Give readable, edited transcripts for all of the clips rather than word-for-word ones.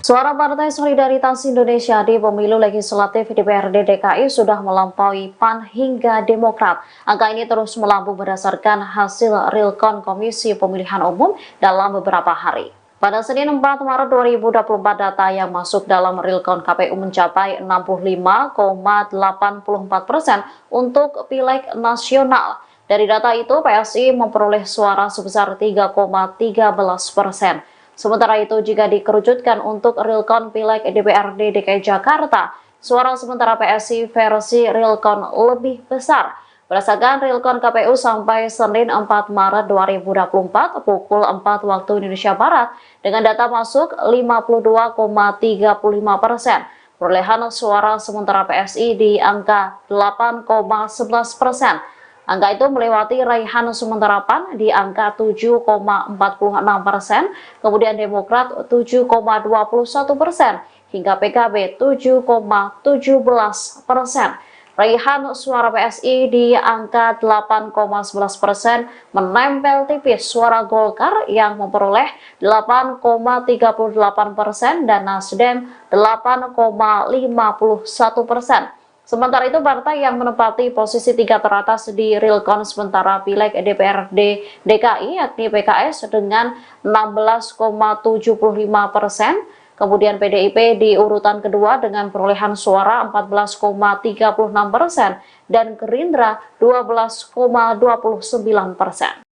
Suara Partai Solidaritas Indonesia di pemilu legislatif DPRD DKI sudah melampaui PAN hingga Demokrat. Angka ini terus melambung berdasarkan hasil Realcon Komisi Pemilihan Umum dalam beberapa hari. Pada Senin 4 Maret 2024, data yang masuk dalam Realcon KPU mencapai 65,84% untuk Pileg nasional. Dari data itu, PSI memperoleh suara sebesar 3,13%. Sementara itu, jika dikerucutkan untuk Realcon Pileg DPRD DKI Jakarta, suara sementara PSI versi Realcon lebih besar. Berdasarkan Realcon KPU sampai Senin 4 Maret 2024 pukul 4 waktu Indonesia Barat, dengan data masuk 52,35%. Perolehan suara sementara PSI di angka 8,11%. Angka itu melewati raihan sementara PAN di angka 7,46%, kemudian Demokrat 7,21%, hingga PKB 7,17%. Raihan suara PSI di angka 8,11% menempel tipis suara Golkar yang memperoleh 8,38% dan Nasdem 8,51%. Sementara itu, partai yang menempati posisi 3 teratas di Realcon sementara Pileg DPRD DKI yakni PKS dengan 16,75%, kemudian PDIP di urutan kedua dengan perolehan suara 14,36% dan Gerindra 12,29%.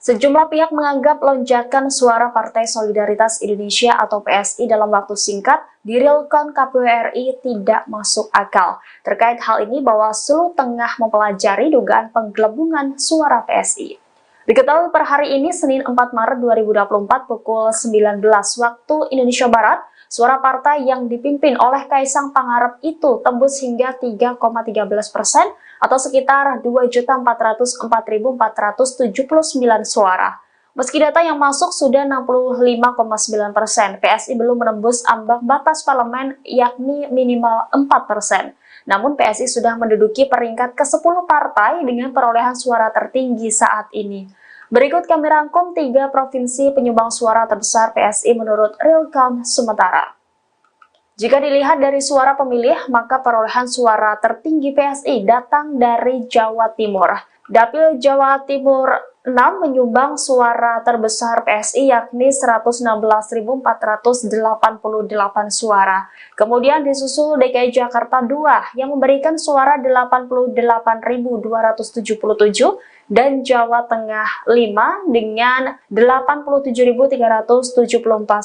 Sejumlah pihak menganggap lonjakan suara Partai Solidaritas Indonesia atau PSI dalam waktu singkat di Realcon KPU RI tidak masuk akal. Terkait hal ini, Bawaslu tengah mempelajari dugaan penggelembungan suara PSI. Diketahui per hari ini, Senin 4 Maret 2024 pukul 19 waktu Indonesia Barat, suara partai yang dipimpin oleh Kaisang Pangarep itu tembus hingga 3,13% atau sekitar 2.404.479 suara. Meski data yang masuk sudah 65,9%, PSI belum menembus ambang batas parlemen yakni minimal 4%. Namun PSI sudah menduduki peringkat ke-10 partai dengan perolehan suara tertinggi saat ini. Berikut kami rangkum 3 provinsi penyumbang suara terbesar PSI menurut Realcon sementara. Jika dilihat dari suara pemilih, maka perolehan suara tertinggi PSI datang dari Jawa Timur. Dapil Jawa Timur 6 menyumbang suara terbesar PSI yakni 116.488 suara. Kemudian disusul DKI Jakarta 2 yang memberikan suara 88.277 dan Jawa Tengah 5 dengan 87.374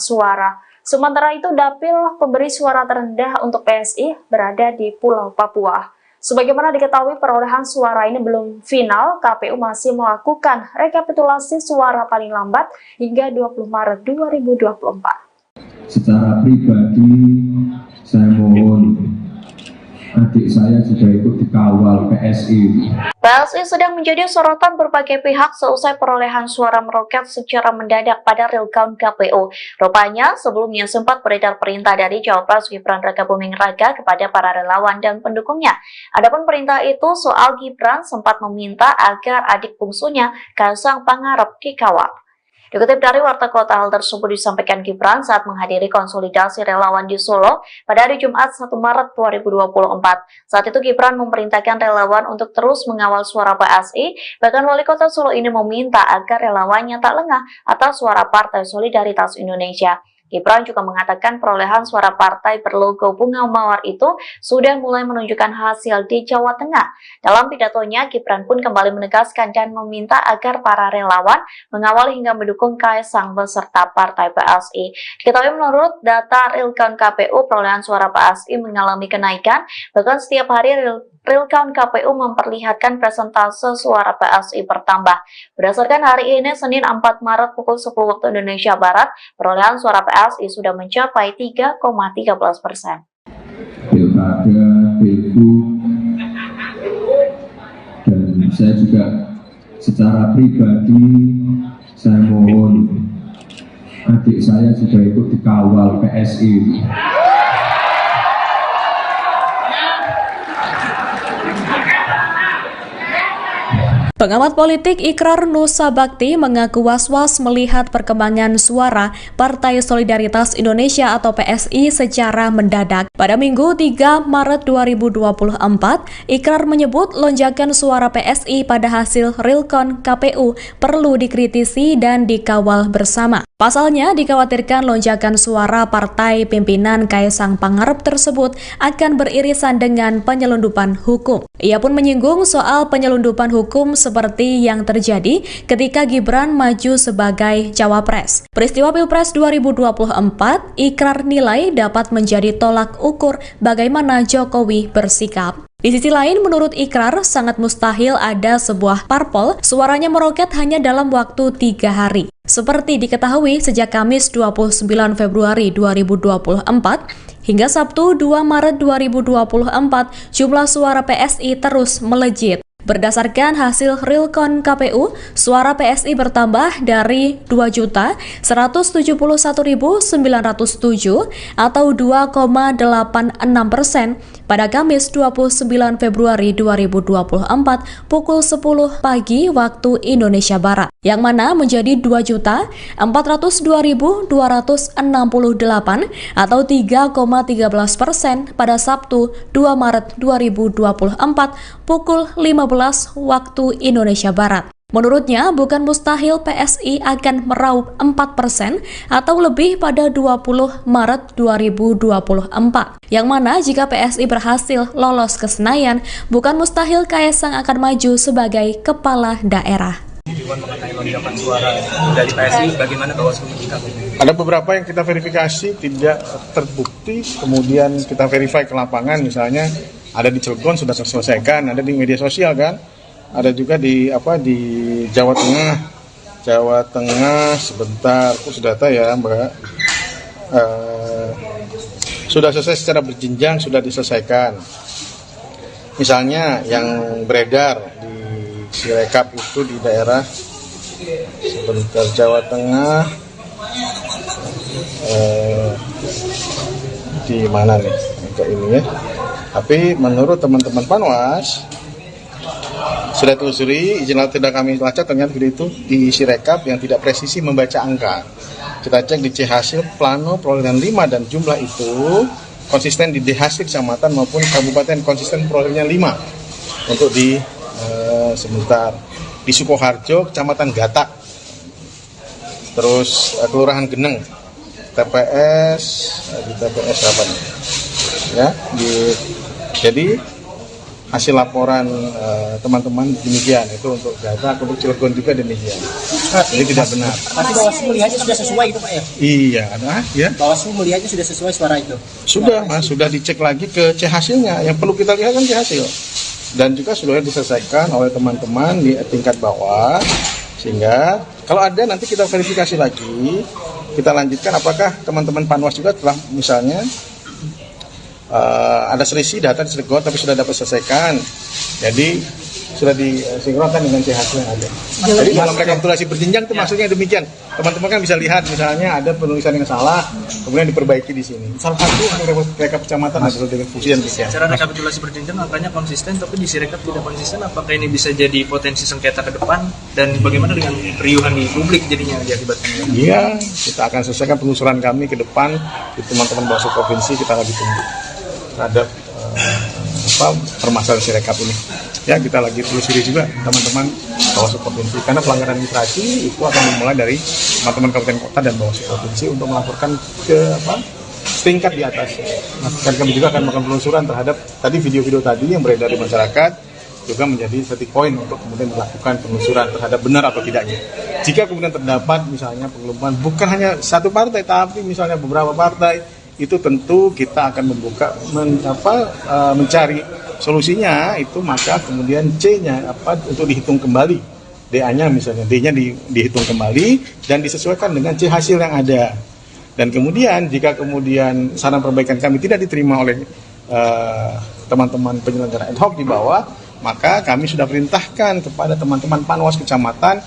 suara. Sementara itu, dapil pemberi suara terendah untuk PSI berada di Pulau Papua. Sebagaimana diketahui, perolehan suara ini belum final, KPU masih melakukan rekapitulasi suara paling lambat hingga 20 Maret 2024. Secara pribadi, saya mohon adik saya juga ikut dikawal PSI. PSI sedang menjadi sorotan berbagai pihak seusai perolehan suara meroket secara mendadak pada Realcon KPU. Rupanya, sebelumnya sempat beredar perintah dari Cawapres Gibran Rakabuming Raka kepada para relawan dan pendukungnya. Adapun perintah itu soal Gibran sempat meminta agar adik bungsunya Kaisang Pangarep dikawal. Dikutip dari Warta Kota, hal tersebut disampaikan Gibran saat menghadiri konsolidasi relawan di Solo pada hari Jumat 1 Maret 2024. Saat itu Gibran memerintahkan relawan untuk terus mengawal suara PSI, bahkan Wali Kota Solo ini meminta agar relawannya tak lengah atas suara Partai Solidaritas Indonesia. Gibran juga mengatakan perolehan suara partai berlogo bunga mawar itu sudah mulai menunjukkan hasil di Jawa Tengah. Dalam pidatonya, Gibran pun kembali menegaskan dan meminta agar para relawan mengawal hingga mendukung Kaisang beserta partai PSI. Diketahui menurut data Realcon KPU, perolehan suara PSI mengalami kenaikan, bahkan setiap hari Realcon KPU memperlihatkan persentase suara PSI bertambah. Berdasarkan hari ini, Senin 4 Maret pukul 10 waktu Indonesia Barat, perolehan suara PSI sudah mencapai 3,13%. Pilkada, Pilgub, dan saya juga secara pribadi, saya mohon adik saya juga ikut dikawal PSI. Pengamat politik Ikrar Nusa Bakti mengaku was-was melihat perkembangan suara Partai Solidaritas Indonesia atau PSI secara mendadak. Pada Minggu 3 Maret 2024, Ikrar menyebut lonjakan suara PSI pada hasil Realcon KPU perlu dikritisi dan dikawal bersama. Pasalnya, dikhawatirkan lonjakan suara partai pimpinan Kaisang Pangarep tersebut akan beririsan dengan penyelundupan hukum. Ia pun menyinggung soal penyelundupan hukum seperti yang terjadi ketika Gibran maju sebagai cawapres. Peristiwa Pilpres 2024, Ikrar nilai dapat menjadi tolak ukur bagaimana Jokowi bersikap. Di sisi lain, menurut Ikrar, sangat mustahil ada sebuah parpol suaranya meroket hanya dalam waktu 3 hari. Seperti diketahui, sejak Kamis 29 Februari 2024 hingga Sabtu 2 Maret 2024, jumlah suara PSI terus melejit. Berdasarkan hasil Realcon KPU, suara PSI bertambah dari 2.171.907 atau 2,86% pada Kamis 29 Februari 2024 pukul 10 pagi waktu Indonesia Barat, yang mana menjadi 2.402.268 atau 3,13% pada Sabtu 2 Maret 2024 pukul 15 waktu Indonesia Barat. Menurutnya, bukan mustahil PSI akan meraup 4% atau lebih pada 20 Maret 2024. Yang mana jika PSI berhasil lolos ke Senayan, bukan mustahil Kaisang akan maju sebagai kepala daerah. Mengenai lonjakan suara dari PSI, bagaimana Bawaslu menyikapi? Ada beberapa yang kita verifikasi tidak terbukti, kemudian kita verify ke lapangan, misalnya ada di Cilegon sudah terselesaikan, ada di media sosial kan, ada juga di Jawa Tengah sebentar, data ya Mbak, sudah selesai secara berjenjang, sudah diselesaikan. Misalnya yang beredar di Sirekap itu di daerah sebentar Jawa Tengah, di mana nih kayak ini ya. Tapi menurut teman-teman Panwas sudah telusuri, izin tidak kami lacak, ternyata video itu di Sirekap yang tidak presisi membaca angka. Kita cek di C hasil plano perolehan 5 dan jumlah itu konsisten di D hasil kecamatan maupun kabupaten, konsisten perolehannya 5 untuk di sebentar di Sukoharjo, kecamatan Gatak, terus kelurahan Geneng, TPS apa nih ya, jadi hasil laporan teman-teman demikian, itu untuk Gatak, untuk Cilegon juga demikian. Ini tidak benar. Tapi Bawaslu melihatnya sudah sesuai itu Pak ya? Iya, ya. Bawaslu melihatnya sudah sesuai suara itu? Sudah Mas, sudah dicek lagi ke C hasilnya, yang perlu kita lihat kan C hasil. Dan juga sudah diselesaikan oleh teman-teman di tingkat bawah, sehingga kalau ada nanti kita verifikasi lagi, kita lanjutkan apakah teman-teman Panwas juga telah misalnya ada selisih data di Cilegon tapi sudah dapat selesaikan, jadi sudah disinkronkan dengan C hasil yang ada. Jadi dalam rekapitulasi berjenjang itu maksudnya demikian. Teman-teman kan bisa lihat misalnya ada penulisan yang salah, kemudian diperbaiki di sini. Salah satu untuk rekap kecamatan hasil dengan fungsi dan demikian. Secara rekapitulasi berjenjang angkanya konsisten, tapi di Sirekap tidak konsisten. Apakah ini bisa jadi potensi sengketa ke depan? Dan bagaimana dengan riuhan di publik jadinya diakibatkan? Iya, kita akan selesaikan penelusuran kami ke depan di teman-teman Bawaslu provinsi, kita lagi tunggu terhadap permasalahan Sirekap ini. Ya, kita lagi telusuri juga teman-teman Bawaslu provinsi, karena pelanggaran administrasi itu akan dimulai dari teman-teman kabupaten kota dan Bawaslu provinsi untuk melaporkan ke tingkat di atas. Nah, dan kami juga akan melakukan penelusuran terhadap tadi video-video tadi yang beredar di masyarakat, juga menjadi titik poin untuk kemudian melakukan penelusuran terhadap benar atau tidaknya. Jika kemudian terdapat misalnya pengelompokan bukan hanya satu partai tapi misalnya beberapa partai, itu tentu kita akan mencari solusinya itu, maka kemudian C-nya untuk dihitung kembali, DA-nya misalnya, D-nya dihitung kembali dan disesuaikan dengan C hasil yang ada. Dan kemudian jika kemudian saran perbaikan kami tidak diterima oleh teman-teman penyelenggara ad hoc di bawah, maka kami sudah perintahkan kepada teman-teman Panwas kecamatan,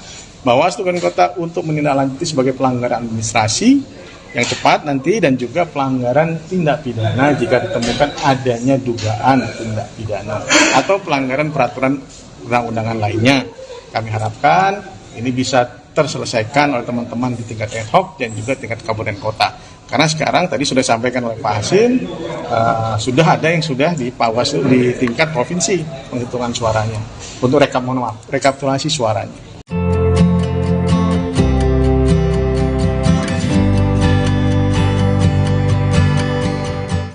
Bawaslu Kabupaten Kota untuk menindaklanjuti sebagai pelanggaran administrasi yang cepat nanti, dan juga pelanggaran tindak pidana jika ditemukan adanya dugaan tindak pidana atau pelanggaran peraturan perundang-undangan lainnya. Kami harapkan ini bisa terselesaikan oleh teman-teman di tingkat ad hoc dan juga tingkat kabupaten kota. Karena sekarang tadi sudah disampaikan oleh Pak Hasim, sudah ada yang sudah di Bawaslu di tingkat provinsi penghitungan suaranya untuk rekapitulasi suaranya.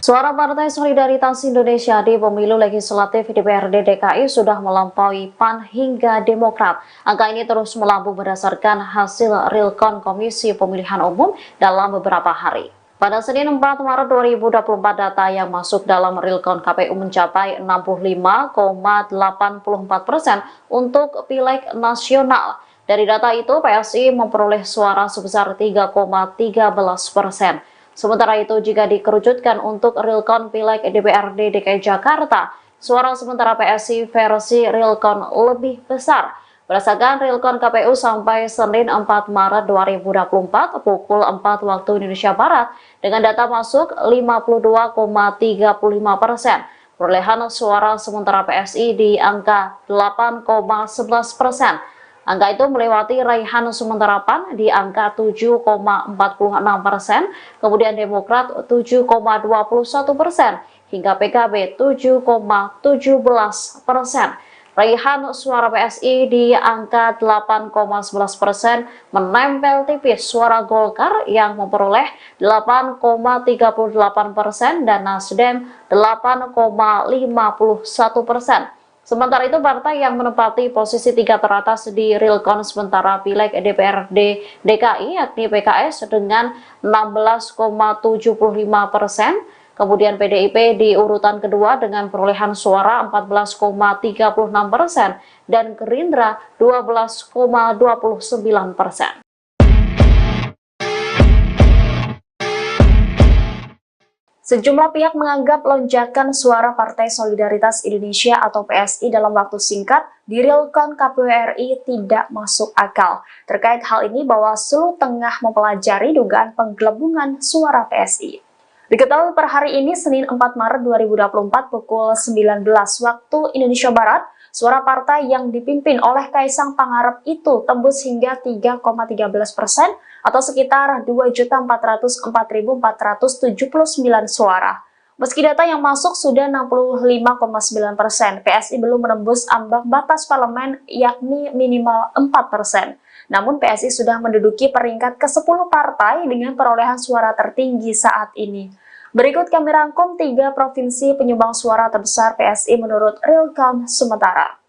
Suara Partai Solidaritas Indonesia di pemilu legislatif DPRD DKI sudah melampaui PAN hingga Demokrat. Angka ini terus melambung berdasarkan hasil Realcon Komisi Pemilihan Umum dalam beberapa hari. Pada Senin 4 Maret 2024, data yang masuk dalam Realcon KPU mencapai 65,84% untuk Pileg nasional. Dari data itu, PSI memperoleh suara sebesar 3,13%. Sementara itu, jika dikerucutkan untuk Realcon Pileg DPRD DKI Jakarta, suara sementara PSI versi Realcon lebih besar. Berdasarkan Realcon KPU sampai Senin 4 Maret 2024 pukul 4 waktu Indonesia Barat, dengan data masuk 52,35%. Perolehan suara sementara PSI di angka 8,11%. Angka itu melewati raihan sementara PAN di angka 7,46%, kemudian Demokrat 7,21%, hingga PKB 7,17%. Raihan suara PSI di angka 8,11% menempel tipis suara Golkar yang memperoleh 8,38% dan Nasdem 8,51%. Sementara itu, partai yang menempati posisi 3 teratas di Realcon sementara Pileg DPRD DKI yakni PKS dengan 16,75%, kemudian PDIP di urutan kedua dengan perolehan suara 14,36% dan Gerindra 12,29%. Sejumlah pihak menganggap lonjakan suara Partai Solidaritas Indonesia atau PSI dalam waktu singkat di Realcon KPU RI tidak masuk akal. Terkait hal ini, Bawaslu tengah mempelajari dugaan penggelembungan suara PSI. Diketahui per hari ini, Senin 4 Maret 2024 pukul 19 waktu Indonesia Barat, suara partai yang dipimpin oleh Kaisang Pangarep itu tembus hingga 3,13% atau sekitar 2.404.479 suara. Meski data yang masuk sudah 65,9%, PSI belum menembus ambang batas parlemen yakni minimal 4%. Namun PSI sudah menduduki peringkat ke-10 partai dengan perolehan suara tertinggi saat ini. Berikut kami rangkum 3 provinsi penyumbang suara terbesar PSI menurut Realcon sementara.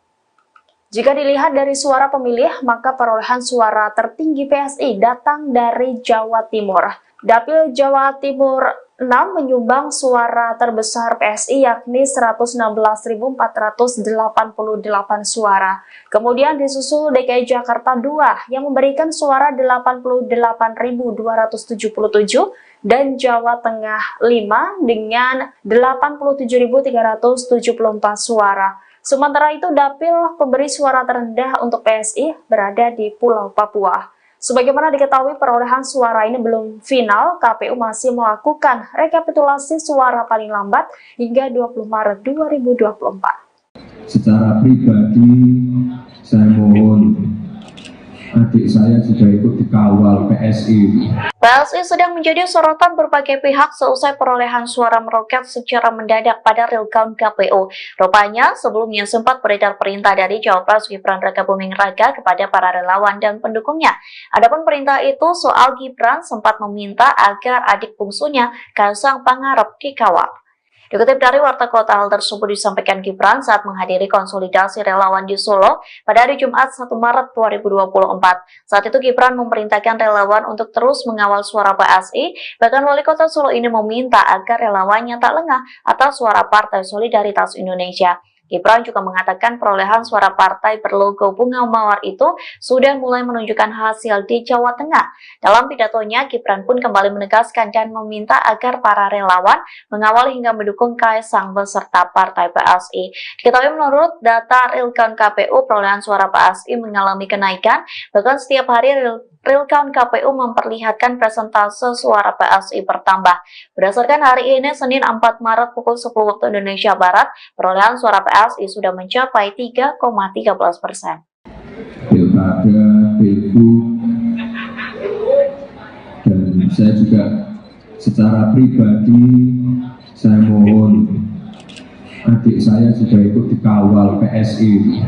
Jika dilihat dari suara pemilih, maka perolehan suara tertinggi PSI datang dari Jawa Timur. Dapil Jawa Timur 6 menyumbang suara terbesar PSI yakni 116.488 suara. Kemudian disusul DKI Jakarta 2 yang memberikan suara 88.277 dan Jawa Tengah 5 dengan 87.374 suara. Sementara itu, dapil pemberi suara terendah untuk PSI berada di Pulau Papua. Sebagaimana diketahui, perolehan suara ini belum final, KPU masih melakukan rekapitulasi suara paling lambat hingga 20 Maret 2024. Secara pribadi, saya mohon adik saya juga ikut dikawal PSI. PSI sedang menjadi sorotan berbagai pihak seusai perolehan suara meroket secara mendadak pada Realcon KPU. Rupanya, sebelumnya sempat beredar perintah dari Cawapres Gibran Rakabuming Raka kepada para relawan dan pendukungnya. Adapun perintah itu soal Gibran sempat meminta agar adik bungsunya Kaisang Pangarep dikawal. Dikutip dari Warta Kota, hal tersebut disampaikan Gibran saat menghadiri konsolidasi relawan di Solo pada hari Jumat 1 Maret 2024. Saat itu Gibran memerintahkan relawan untuk terus mengawal suara PSI, bahkan Wali Kota Solo ini meminta agar relawannya tak lengah atas suara Partai Solidaritas Indonesia. Gibran juga mengatakan perolehan suara partai berlogo bunga mawar itu sudah mulai menunjukkan hasil di Jawa Tengah. Dalam pidatonya, Gibran pun kembali menegaskan dan meminta agar para relawan mengawal hingga mendukung Kaisang beserta partai PSI. Diketahui menurut data Realcon KPU, perolehan suara PSI mengalami kenaikan, bahkan setiap hari Realcon KPU memperlihatkan persentase suara PSI bertambah. Berdasarkan hari ini, Senin 4 Maret pukul 10 waktu Indonesia Barat, perolehan suara PSI sudah mencapai 3,13%. ada Facebook, dan saya juga secara pribadi saya mohon adik saya juga ikut dikawal PSI.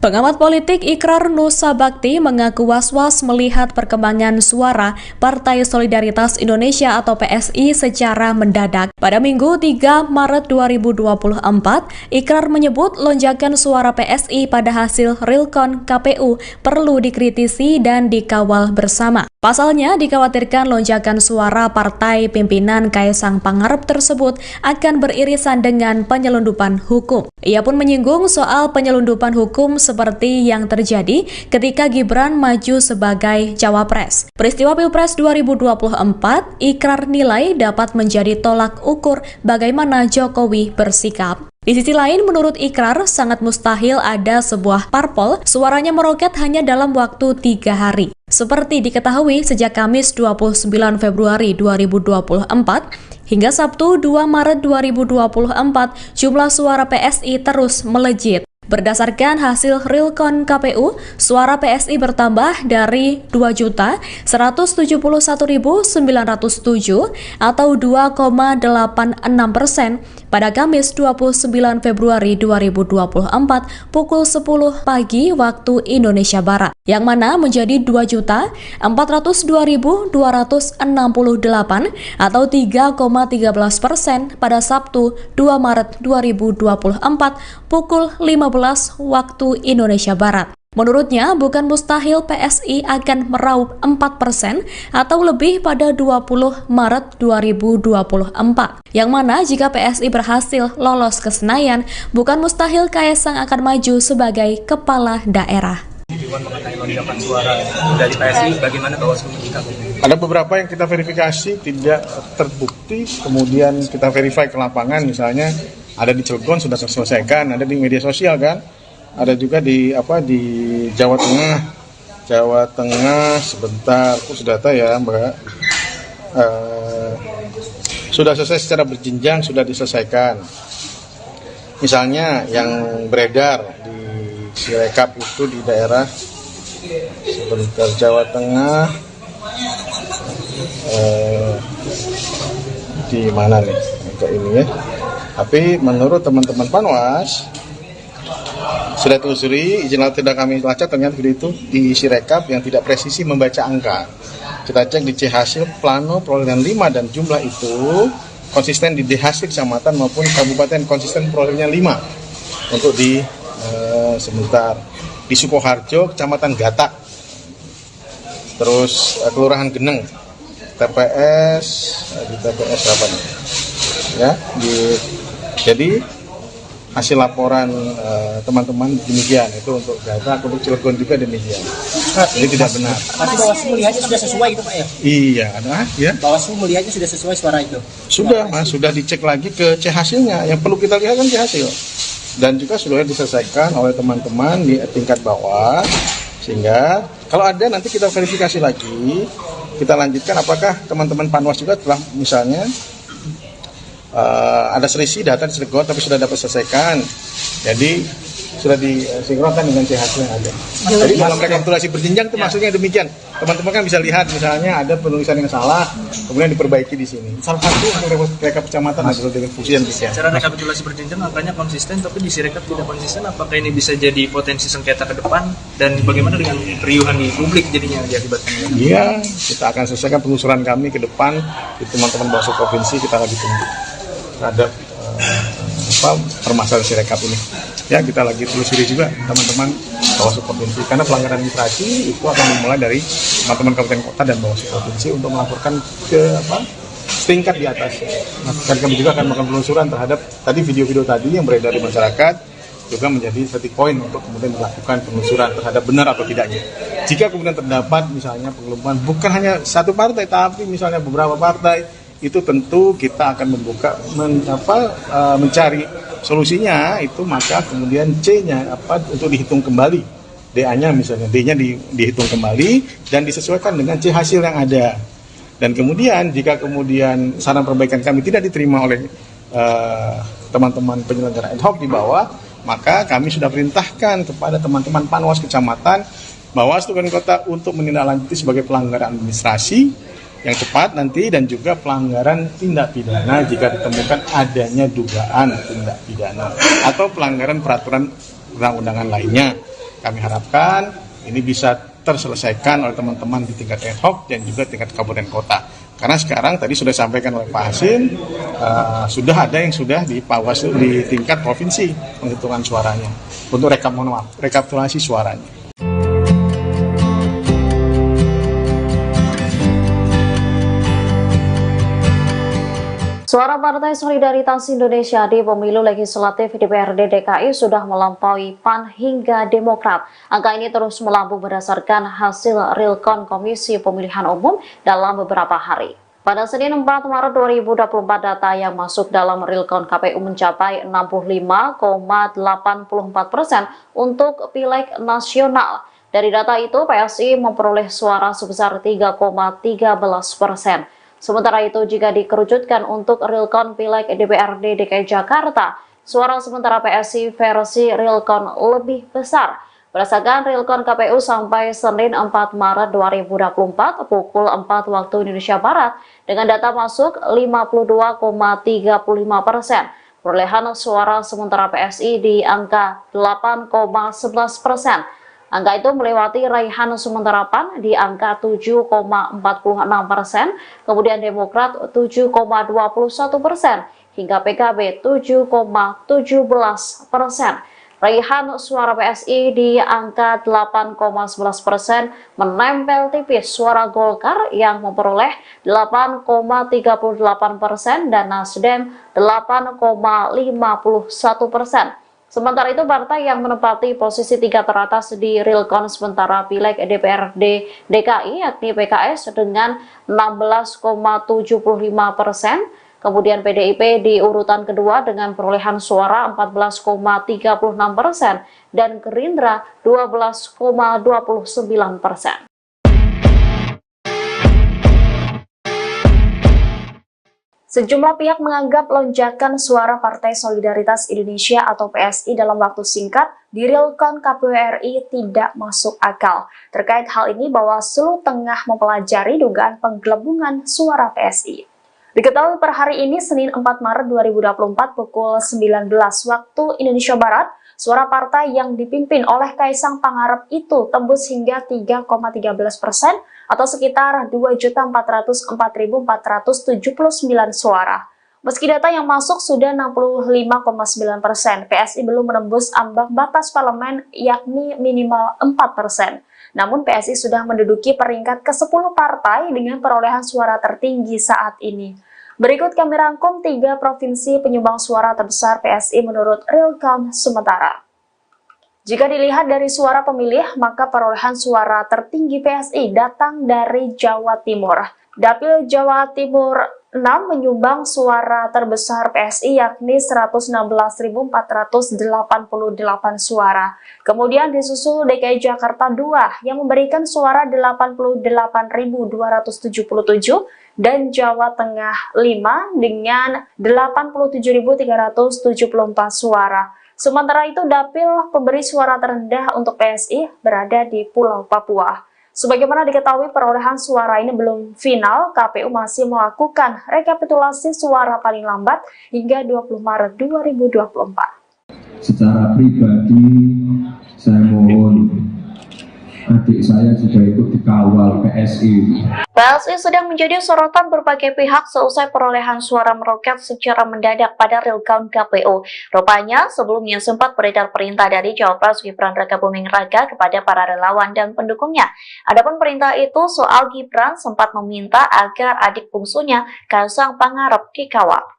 Pengamat politik Ikrar Nusa Bakti mengaku was-was melihat perkembangan suara Partai Solidaritas Indonesia atau PSI secara mendadak. Pada Minggu 3 Maret 2024, Ikrar menyebut lonjakan suara PSI pada hasil Realcon KPU perlu dikritisi dan dikawal bersama. Pasalnya, dikhawatirkan lonjakan suara partai pimpinan Kaisang Pangarep tersebut akan beririsan dengan penyelundupan hukum. Ia pun menyinggung soal penyelundupan hukum seperti yang terjadi ketika Gibran maju sebagai cawapres. Peristiwa Pilpres 2024, Ikrar nilai dapat menjadi tolak ukur bagaimana Jokowi bersikap. Di sisi lain, menurut Ikrar, sangat mustahil ada sebuah parpol suaranya meroket hanya dalam waktu 3 hari. Seperti diketahui, sejak Kamis 29 Februari 2024 hingga Sabtu 2 Maret 2024, jumlah suara PSI terus melejit. Berdasarkan hasil Realcon KPU, suara PSI bertambah dari 2.171.907 atau 2,86% pada Kamis 29 Februari 2024 pukul 10 pagi waktu Indonesia Barat, yang mana menjadi 2.402.268 atau 3,13% pada Sabtu 2 Maret 2024 pukul 15 waktu Indonesia Barat. Menurutnya, bukan mustahil PSI akan meraup 4% atau lebih pada 20 Maret 2024. Yang mana jika PSI berhasil lolos ke Senayan, bukan mustahil Kaisang akan maju sebagai kepala daerah. Mengenai lonjakan suara dari PSI, bagaimana Bawaslu menyikapi? Ada beberapa yang kita verifikasi tidak terbukti, kemudian kita verify ke lapangan, misalnya ada di Cilegon sudah terselesaikan, ada di media sosial kan, ada juga di Jawa Tengah sebentar, aku sudah tahu ya Mbak, sudah selesai secara berjenjang, sudah diselesaikan. Misalnya yang beredar di Sirekap itu di daerah sebentar Jawa Tengah, di mana nih kayak ini ya. Tapi menurut teman-teman Panwas sudah telusuri, izin tidak kami lacak, ternyata video itu di Sirekap yang tidak presisi membaca angka. Kita cek di C hasil plano perolehan 5 dan jumlah itu konsisten di D hasil kecamatan maupun kabupaten, konsisten perolehannya 5 untuk di sebentar di Sukoharjo, kecamatan Gatak, terus Kelurahan Geneng, TPS di TPS apa nih? Ya, jadi hasil laporan teman-teman demikian, itu untuk Gatak, untuk Cilegon juga demikian. Jadi tidak benar. Tapi Bawaslu melihatnya sudah sesuai gitu Pak ya? Iya, ada ya. Bawaslu melihatnya sudah sesuai suara itu? Sudah Mas, sudah dicek lagi ke C hasilnya. Yang perlu kita lihat kan C hasil. Dan juga sudah diselesaikan oleh teman-teman di tingkat bawah, sehingga kalau ada nanti kita verifikasi lagi, kita lanjutkan apakah teman-teman Panwas juga telah misalnya ada selisih data di Cilegon tapi sudah dapat selesaikan, jadi sudah disinkronkan dengan C hasil yang ada. Jadi dalam rekapitulasi berjenjang itu maksudnya demikian. Teman-teman kan bisa lihat misalnya ada penulisan yang salah, kemudian diperbaiki di sini. Salah satu untuk rekap kecamatan hasil dengan fungsi dan demikian. Secara rekapitulasi berjenjang angkanya konsisten, tapi di Sirekap tidak konsisten. Apakah ini bisa jadi potensi sengketa ke depan, dan bagaimana dengan keriuhan di publik jadinya diakibatkan? Iya, kita akan selesaikan penelusuran kami ke depan di teman-teman Bawaslu provinsi, kita lagi tunggu terhadap permasalahan Sirekap ini. Ya, kita lagi telusuri juga teman-teman Bawaslu provinsi, karena pelanggaran administrasi itu akan dimulai dari teman-teman kabupaten kota dan Bawaslu provinsi untuk melaporkan ke tingkat di atas. Dan kami juga akan melakukan penelusuran terhadap tadi video-video tadi yang beredar di masyarakat, juga menjadi satu poin untuk kemudian dilakukan penelusuran terhadap benar atau tidaknya. Jika kemudian terdapat misalnya pengelompokan bukan hanya satu partai tapi misalnya beberapa partai, itu tentu kita akan mencari solusinya itu, maka kemudian C-nya untuk dihitung kembali, DA-nya misalnya, D-nya dihitung kembali dan disesuaikan dengan C hasil yang ada. Dan kemudian jika kemudian saran perbaikan kami tidak diterima oleh teman-teman penyelenggara ad hoc di bawah, maka kami sudah perintahkan kepada teman-teman Panwas Kecamatan, Bawaslu Kabupaten Kota untuk menindaklanjuti sebagai pelanggaran administrasi yang cepat nanti, dan juga pelanggaran tindak pidana jika ditemukan adanya dugaan tindak pidana atau pelanggaran peraturan perundang-undangan lainnya. Kami harapkan ini bisa terselesaikan oleh teman-teman di tingkat ad hoc dan juga tingkat kabupaten kota. Karena sekarang tadi sudah disampaikan oleh Pak Hasim, sudah ada yang sudah di Bawaslu di tingkat provinsi penghitungan suaranya untuk rekapitulasi suaranya. Suara Partai Solidaritas Indonesia di pemilu legislatif DPRD DKI sudah melampaui PAN hingga Demokrat. Angka ini terus melambung berdasarkan hasil Realcon Komisi Pemilihan Umum dalam beberapa hari. Pada Senin 4 Maret 2024, data yang masuk dalam Realcon KPU mencapai 65,84% untuk Pileg nasional. Dari data itu, PSI memperoleh suara sebesar 3,13%. Sementara itu, jika dikerucutkan untuk Realcon Pileg DPRD DKI Jakarta, suara sementara PSI versi Realcon lebih besar. Berdasarkan Realcon KPU sampai Senin 4 Maret 2024 pukul 4 waktu Indonesia Barat, dengan data masuk 52,35%. Perolehan suara sementara PSI di angka 8,11%. Angka itu melewati raihan sementara PAN di angka 7,46%, kemudian Demokrat 7,21%, hingga PKB 7,17%. Raihan suara PSI di angka 8,11% menempel tipis suara Golkar yang memperoleh 8,38% dan Nasdem 8,51%. Sementara itu, partai yang menempati posisi 3 teratas di Realcon sementara Pileg DPRD DKI yakni PKS dengan 16,75%, kemudian PDIP di urutan kedua dengan perolehan suara 14,36% dan Gerindra 12,29%. Sejumlah pihak menganggap lonjakan suara Partai Solidaritas Indonesia atau PSI dalam waktu singkat di Realcon KPU RI tidak masuk akal. Terkait hal ini, Bawaslu tengah mempelajari dugaan penggelembungan suara PSI. Diketahui per hari ini, Senin 4 Maret 2024 pukul 19 waktu Indonesia Barat, suara partai yang dipimpin oleh Kaisang Pangarep itu tembus hingga 3,13% atau sekitar 2.404.479 suara. Meski data yang masuk sudah 65,9%, PSI belum menembus ambang batas parlemen yakni minimal 4%. Namun PSI sudah menduduki peringkat ke-10 partai dengan perolehan suara tertinggi saat ini. Berikut kami rangkum 3 provinsi penyumbang suara terbesar PSI menurut Realcon sementara. Jika dilihat dari suara pemilih, maka perolehan suara tertinggi PSI datang dari Jawa Timur. Dapil Jawa Timur 6 menyumbang suara terbesar PSI yakni 116.488 suara. Kemudian disusul DKI Jakarta 2 yang memberikan suara 88.277 dan Jawa Tengah 5 dengan 87.374 suara. Sementara itu, dapil pemberi suara terendah untuk PSI berada di Pulau Papua. Sebagaimana diketahui, perolehan suara ini belum final, KPU masih melakukan rekapitulasi suara paling lambat hingga 20 Maret 2024. Secara pribadi, saya mohon adik saya juga ikut dikawal PSI. PSI sedang menjadi sorotan berbagai pihak seusai perolehan suara meroket secara mendadak pada Realcon KPU. Rupanya, sebelumnya sempat beredar perintah dari Cawapres Gibran Rakabuming Raka kepada para relawan dan pendukungnya. Adapun perintah itu soal Gibran sempat meminta agar adik bungsunya Kaisang Pangarep dikawal.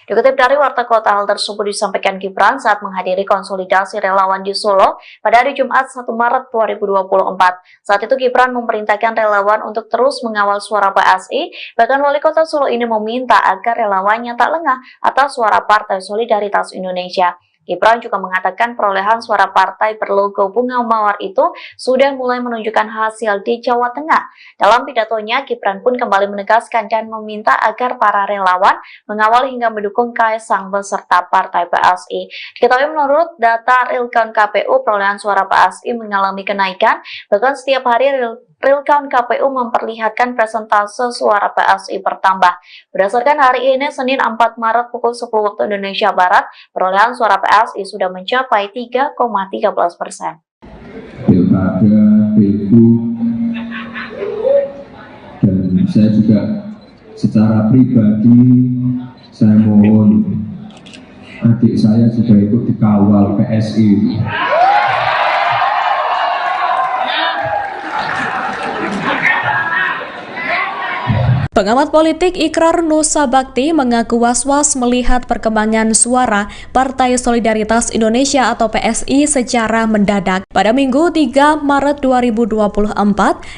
Dikutip dari Warta Kota, hal tersebut disampaikan Gibran saat menghadiri konsolidasi relawan di Solo pada hari Jumat 1 Maret 2024. Saat itu Gibran memerintahkan relawan untuk terus mengawal suara PSI, bahkan Wali Kota Solo ini meminta agar relawannya tak lengah atas suara Partai Solidaritas Indonesia. Gibran juga mengatakan perolehan suara partai berlogo bunga mawar itu sudah mulai menunjukkan hasil di Jawa Tengah. Dalam pidatonya, Gibran pun kembali menegaskan dan meminta agar para relawan mengawal hingga mendukung Kaisang beserta partai PSI. Diketahui menurut data real count KPU, perolehan suara PSI mengalami kenaikan, bahkan setiap hari real count KPU memperlihatkan persentase suara PSI bertambah. Berdasarkan hari ini, Senin 4 Maret pukul 10 waktu Indonesia Barat, perolehan suara PSI sudah mencapai 3,13%. Pilkada, Pilgub, dan saya juga secara pribadi saya mohon adik saya juga ikut dikawal PSI. Pengamat politik Ikrar Nusa Bakti mengaku was-was melihat perkembangan suara Partai Solidaritas Indonesia atau PSI secara mendadak. Pada Minggu 3 Maret 2024,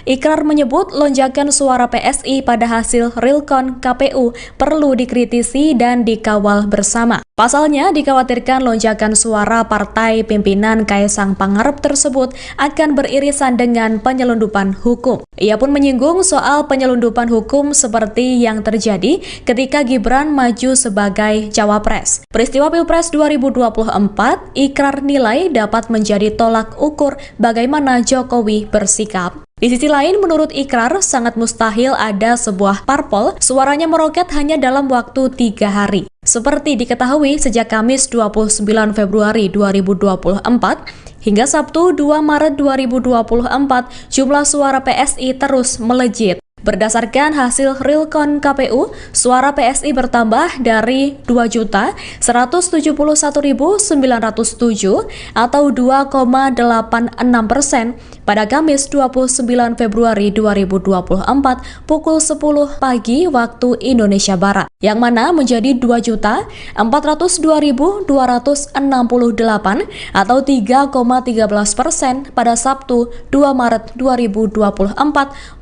Ikrar menyebut lonjakan suara PSI pada hasil real count KPU perlu dikritisi dan dikawal bersama. Pasalnya, dikhawatirkan lonjakan suara partai pimpinan Kaisang Pangarep tersebut akan beririsan dengan penyelundupan hukum. Ia pun menyinggung soal penyelundupan hukum seperti yang terjadi ketika Gibran maju sebagai cawapres. Peristiwa Pilpres 2024, Ikrar nilai dapat menjadi tolak ukur bagaimana Jokowi bersikap. Di sisi lain, menurut Ikrar, sangat mustahil ada sebuah parpol suaranya meroket hanya dalam waktu 3 hari. Seperti diketahui, sejak Kamis 29 Februari 2024 hingga Sabtu 2 Maret 2024, jumlah suara PSI terus melejit. Berdasarkan hasil real count KPU, suara PSI bertambah dari 2.171.907 atau 2,86% pada Kamis 29 Februari 2024 pukul 10 pagi waktu Indonesia Barat, yang mana menjadi 2.402.268 atau 3,13% pada Sabtu 2 Maret 2024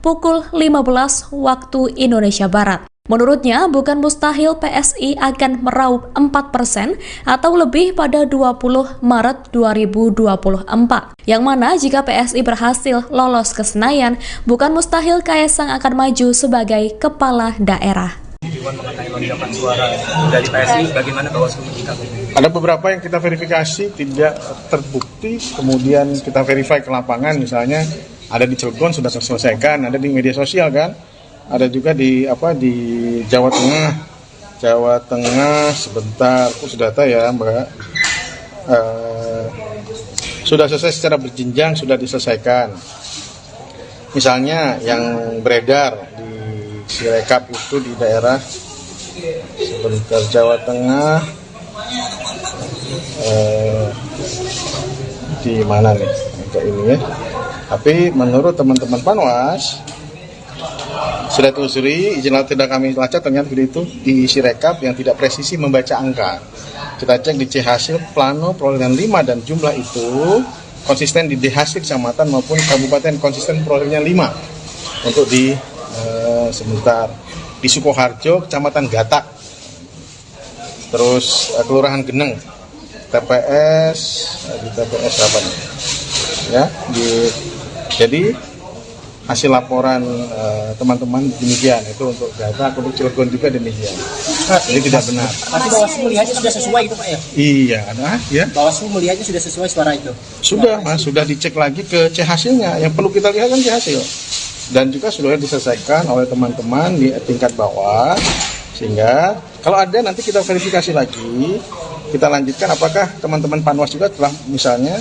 pukul 15 waktu Indonesia Barat. Menurutnya, bukan mustahil PSI akan meraup 4% atau lebih pada 20 Maret 2024. Yang mana jika PSI berhasil lolos ke Senayan, bukan mustahil Kaisang akan maju sebagai kepala daerah. Mengenai lonjakan suara dari PSI, bagaimana Bawaslu menyikapi? Ada beberapa yang kita verifikasi tidak terbukti, kemudian kita verify ke lapangan, misalnya ada di Cilegon sudah terselesaikan, ada di media sosial kan, ada juga di Jawa Tengah sebentar, aku sudah tahu ya Mbak, sudah selesai secara berjenjang, sudah diselesaikan. Misalnya yang beredar di Sirekap itu di daerah sebentar Jawa Tengah, di mana nih kayak ini ya. Tapi menurut teman-teman Panwas sudah telusuri, izin tidak kami lacak, ternyata itu di Sirekap yang tidak presisi membaca angka. Kita cek di C hasil plano perolehan 5 dan jumlah itu konsisten di D hasil kecamatan maupun kabupaten, konsisten perolehannya 5 untuk di sebentar di Sukoharjo, kecamatan Gatak, terus Kelurahan Geneng, TPS apa nih? Ya, jadi hasil laporan teman-teman demikian, itu untuk data, untuk Cilegon juga demikian. Ini tidak benar. Tapi Bawaslu melihatnya sudah sesuai gitu Pak ya? Iya, ya. Bawaslu melihatnya sudah sesuai suara itu? Sudah Mas, sudah dicek lagi ke C hasilnya. Yang perlu kita lihat kan C hasil. Dan juga sudah diselesaikan oleh teman-teman di tingkat bawah, sehingga kalau ada nanti kita verifikasi lagi, kita lanjutkan apakah teman-teman Panwas juga telah misalnya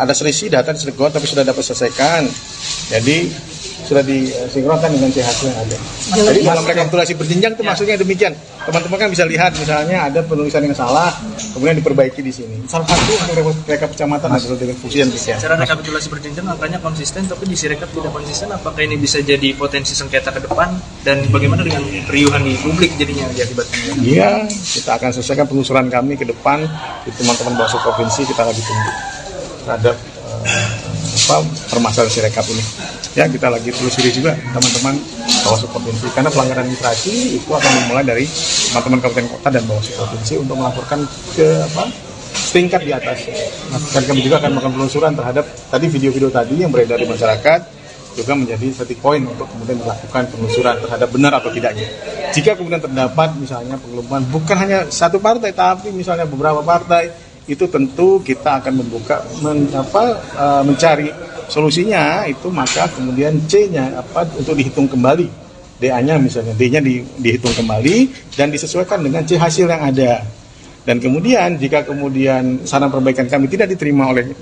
ada selisih data di Cilegon tapi sudah dapat selesaikan, jadi sudah disinkronkan dengan C hasil yang ada. Jadi dalam rekapitulasi berjenjang itu maksudnya demikian. Teman-teman kan bisa lihat misalnya ada penulisan yang salah, kemudian diperbaiki di sini. Salah satu untuk rekap kecamatan adalah dengan fungsi yang demikian. Secara rekapitulasi berjenjang angkanya konsisten, tapi di Sirekap tidak konsisten. Apakah ini bisa jadi potensi sengketa ke depan? Dan bagaimana dengan keriuhan di publik jadinya akibatnya? Iya, kita akan selesaikan penelusuran kami ke depan di teman-teman Bawaslu Provinsi, kita lagi tunggu terhadap permasalahan Sirekap ini. Ya, kita lagi telusuri juga teman-teman Bawaslu Provinsi, karena pelanggaran administrasi itu akan dimulai dari teman-teman kabupaten kota dan Bawaslu Provinsi untuk melaporkan ke setingkat di atas. Nah, dan kami juga akan melakukan penelusuran terhadap tadi video-video tadi yang beredar di masyarakat, juga menjadi satu poin untuk kemudian dilakukan penelusuran terhadap benar atau tidaknya. Jika kemudian terdapat misalnya penggelembungan bukan hanya satu partai, tapi misalnya beberapa partai, itu tentu kita akan mencari solusinya itu, maka kemudian C-nya untuk dihitung kembali, DA-nya misalnya, D-nya dihitung kembali dan disesuaikan dengan C hasil yang ada. Dan kemudian jika kemudian saran perbaikan kami tidak diterima oleh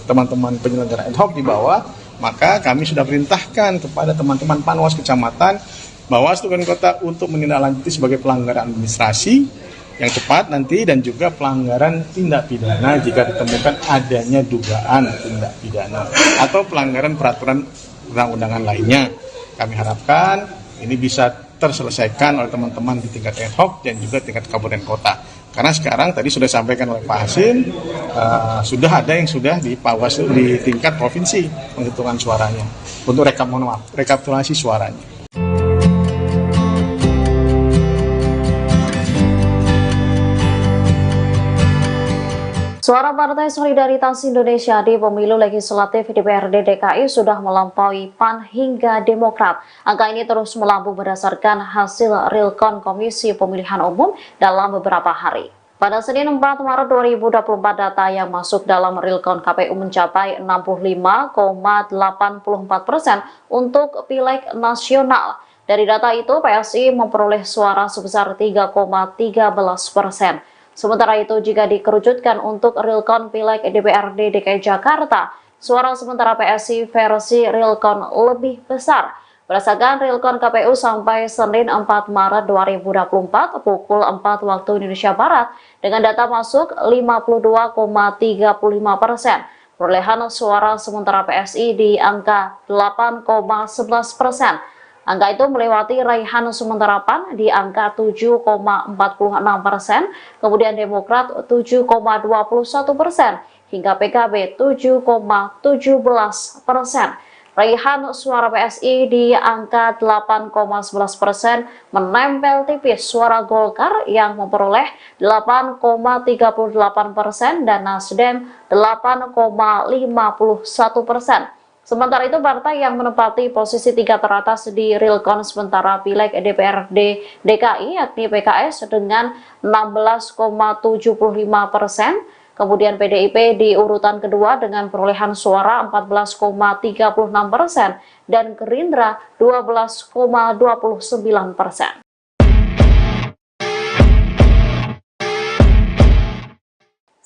teman-teman penyelenggara ad hoc di bawah, maka kami sudah perintahkan kepada teman-teman Panwas Kecamatan, Bawaslu Kabupaten Kota untuk menindaklanjuti sebagai pelanggaran administrasi yang cepat nanti, dan juga pelanggaran tindak pidana jika ditemukan adanya dugaan tindak pidana atau pelanggaran peraturan perundang-undangan lainnya. Kami harapkan ini bisa terselesaikan oleh teman-teman di tingkat ad hoc dan juga tingkat kabupaten kota. Karena sekarang tadi sudah disampaikan oleh Pak Hasim, sudah ada yang sudah di Bawaslu di tingkat provinsi penghitungan suaranya untuk rekapitulasi suaranya. Suara Partai Solidaritas Indonesia di pemilu legislatif DPRD DKI sudah melampaui PAN hingga Demokrat. Angka ini terus melambung berdasarkan hasil Realcon Komisi Pemilihan Umum dalam beberapa hari. Pada Senin 4 Maret 2024, data yang masuk dalam Realcon KPU mencapai 65,84% untuk Pileg nasional. Dari data itu, PSI memperoleh suara sebesar 3,13%. Sementara itu, jika dikerucutkan untuk Realcon Pileg DPRD DKI Jakarta, suara sementara PSI versi Realcon lebih besar. Berdasarkan Realcon KPU sampai Senin 4 Maret 2024 pukul 4 waktu Indonesia Barat, dengan data masuk 52,35%. Perolehan suara sementara PSI di angka 8,11%. Angka itu melewati raihan sementara PAN di angka 7,46%, kemudian Demokrat 7,21%, hingga PKB 7,17%. Raihan suara PSI di angka 8,11% menempel tipis suara Golkar yang memperoleh 8,38% dan Nasdem 8,51%. Sementara itu, partai yang menempati posisi 3 teratas di Realcon sementara Pileg DPRD DKI yakni PKS dengan 16,75%, kemudian PDIP di urutan kedua dengan perolehan suara 14,36% dan Gerindra 12,29%.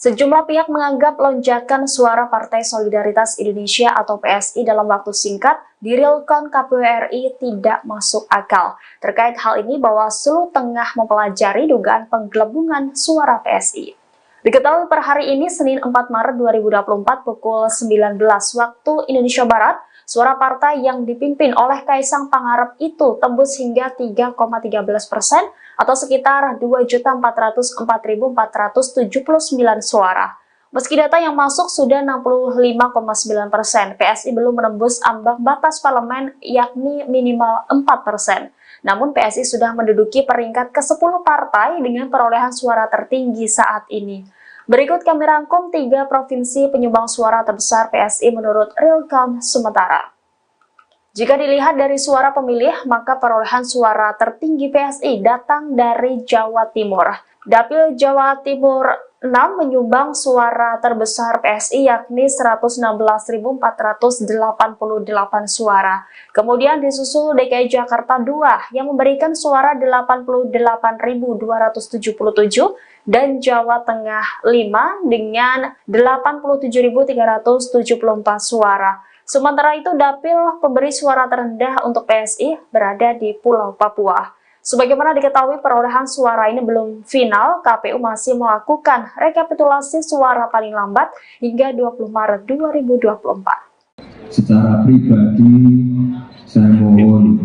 Sejumlah pihak menganggap lonjakan suara Partai Solidaritas Indonesia atau PSI dalam waktu singkat di Realcon KPU RI tidak masuk akal. Terkait hal ini, Bawaslu tengah mempelajari dugaan penggelembungan suara PSI. Diketahui per hari ini, Senin 4 Maret 2024 pukul 19 waktu Indonesia Barat, suara partai yang dipimpin oleh Kaisang Pangarep itu tembus hingga 3,13% atau sekitar 2.404.479 suara. Meski data yang masuk sudah 65,9%, PSI belum menembus ambang batas parlemen yakni minimal 4%. Namun PSI sudah menduduki peringkat ke-10 partai dengan perolehan suara tertinggi saat ini. Berikut kami rangkum 3 provinsi penyumbang suara terbesar PSI menurut Realcon sementara. Jika dilihat dari suara pemilih, maka perolehan suara tertinggi PSI datang dari Jawa Timur. Dapil Jawa Timur 6 menyumbang suara terbesar PSI yakni 116.488 suara. Kemudian disusul DKI Jakarta 2 yang memberikan suara 88.277 dan Jawa Tengah 5 dengan 87.374 suara. Sementara itu, dapil pemberi suara terendah untuk PSI berada di Pulau Papua. Sebagaimana diketahui, perolehan suara ini belum final, KPU masih melakukan rekapitulasi suara paling lambat hingga 20 Maret 2024. Secara pribadi, saya mohon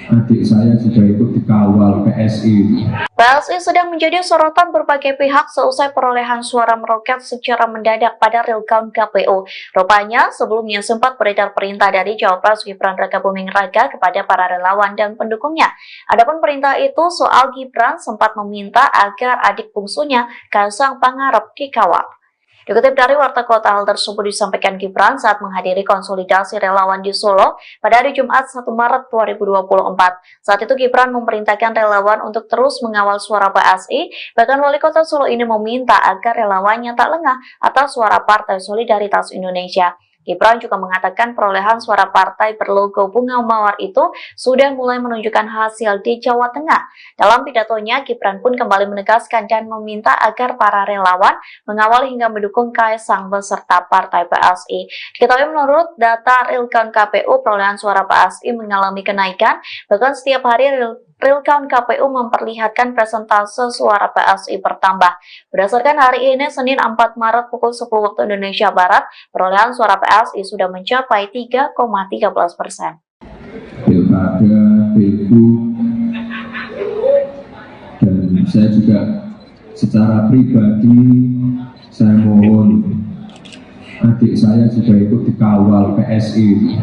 adik saya juga ikut dikawal PSI. PSI sedang menjadi sorotan berbagai pihak seusai perolehan suara meroket secara mendadak pada real count KPU. Rupanya, sebelumnya sempat beredar perintah dari Cawapres Gibran Rakabuming Raka kepada para relawan dan pendukungnya. Adapun perintah itu soal Gibran sempat meminta agar adik bungsunya, Kaisang Pangarep, dikawal. Dikutip dari Warta Kota, hal tersebut disampaikan Gibran saat menghadiri konsolidasi relawan di Solo pada hari Jumat 1 Maret 2024. Saat itu Gibran memerintahkan relawan untuk terus mengawal suara PSI, bahkan Wali Kota Solo ini meminta agar relawannya tak lengah atas suara Partai Solidaritas Indonesia. Gibran juga mengatakan perolehan suara partai berlogo bunga mawar itu sudah mulai menunjukkan hasil di Jawa Tengah. Dalam pidatonya, Gibran pun kembali menegaskan dan meminta agar para relawan mengawal hingga mendukung Kaisang beserta Partai PSI. Diketahui menurut data real count KPU, perolehan suara PSI mengalami kenaikan, bahkan setiap hari real count KPU memperlihatkan persentase suara PSI bertambah. Berdasarkan hari ini, Senin 4 Maret pukul 10 waktu Indonesia Barat, perolehan suara PSI sudah mencapai 3,13%. Pilkada, Pilgub, dan saya juga secara pribadi, saya mohon adik saya juga ikut dikawal PSI.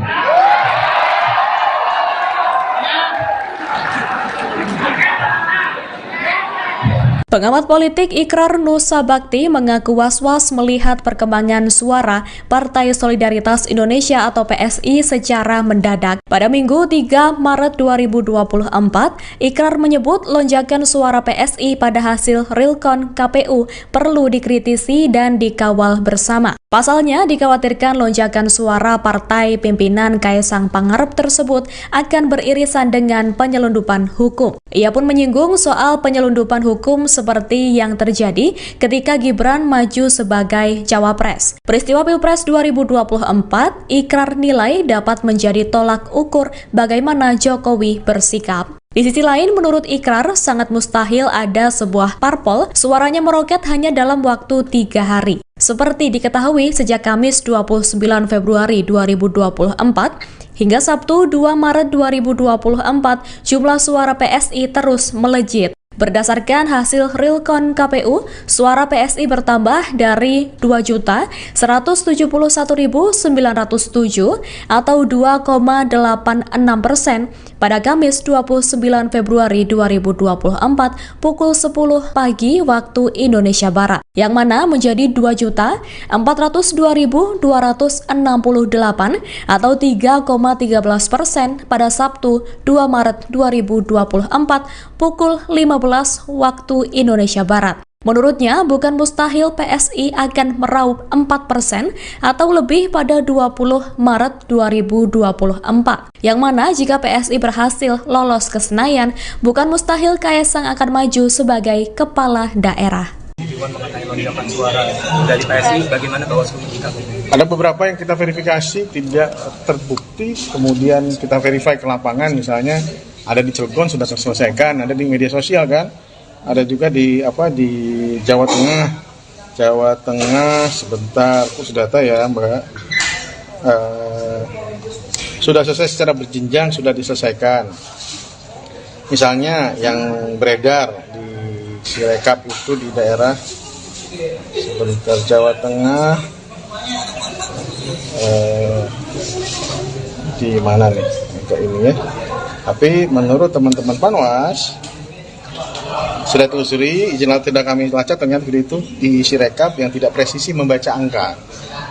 Pengamat politik Ikrar Nusa Bakti mengaku was-was melihat perkembangan suara Partai Solidaritas Indonesia atau PSI secara mendadak. Pada Minggu 3 Maret 2024, Ikrar menyebut lonjakan suara PSI pada hasil real count KPU perlu dikritisi dan dikawal bersama. Pasalnya, dikhawatirkan lonjakan suara partai pimpinan Kaisang Pangarep tersebut akan beririsan dengan penyelundupan hukum. Ia pun menyinggung soal penyelundupan hukum seperti yang terjadi ketika Gibran maju sebagai Cawapres. Peristiwa Pilpres 2024, Ikrar nilai dapat menjadi tolak ukur bagaimana Jokowi bersikap. Di sisi lain, menurut Ikrar, sangat mustahil ada sebuah parpol suaranya meroket hanya dalam waktu 3 hari. Seperti diketahui, sejak Kamis 29 Februari 2024 hingga Sabtu 2 Maret 2024, jumlah suara PSI terus melejit. Berdasarkan hasil real count KPU, suara PSI bertambah dari 2.171.907 atau 2,86% pada Kamis 29 Februari 2024 pukul 10 pagi waktu Indonesia Barat, yang mana menjadi 2.402.268 atau 3,13% pada Sabtu 2 Maret 2024 pukul 15 waktu Indonesia Barat. Menurutnya, bukan mustahil PSI akan meraup 4% atau lebih pada 20 Maret 2024. Yang mana jika PSI berhasil lolos ke Senayan, bukan mustahil Kaisang akan maju sebagai kepala daerah. Mengenai lonjakan suara dari PSI, bagaimana Bawaslu menyikapi? Ada beberapa yang kita verifikasi tidak terbukti, kemudian kita verify ke lapangan, misalnya ada di Cilegon sudah terselesaikan, ada di media sosial kan, ada juga di Jawa Tengah sebentar, sudah tahu ya Mbak, sudah selesai secara berjenjang, sudah diselesaikan. Misalnya yang beredar di Sirekap itu di daerah sebentar Jawa Tengah, di mana nih kayak ini ya. Tapi menurut teman-teman Panwas sudah telusuri, izin tidak kami lacak, ternyata itu di Sirekap yang tidak presisi membaca angka.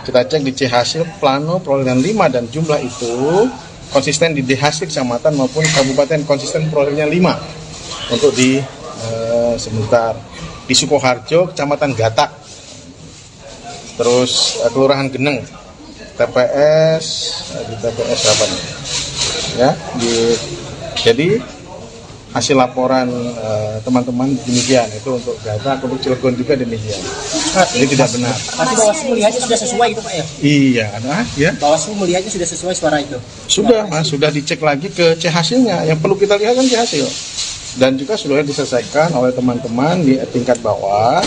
Kita cek di C hasil plano perolehan 5 dan jumlah itu konsisten di D hasil kecamatan maupun kabupaten, konsisten perolehannya 5 untuk di sebentar di Sukoharjo, kecamatan Gatak, terus Kelurahan Geneng, TPS apa nih? Ya, jadi hasil laporan teman-teman demikian, itu untuk Gatak, untuk Cilegon juga demikian. Ini tidak benar. Tapi Bawaslu melihatnya sudah sesuai itu Pak ya? Iya, ya. Bawaslu melihatnya sudah sesuai suara itu? Sudah Mas, sudah dicek lagi ke C hasilnya. Yang perlu kita lihat kan C hasil. Dan juga sudah diselesaikan oleh teman-teman di tingkat bawah,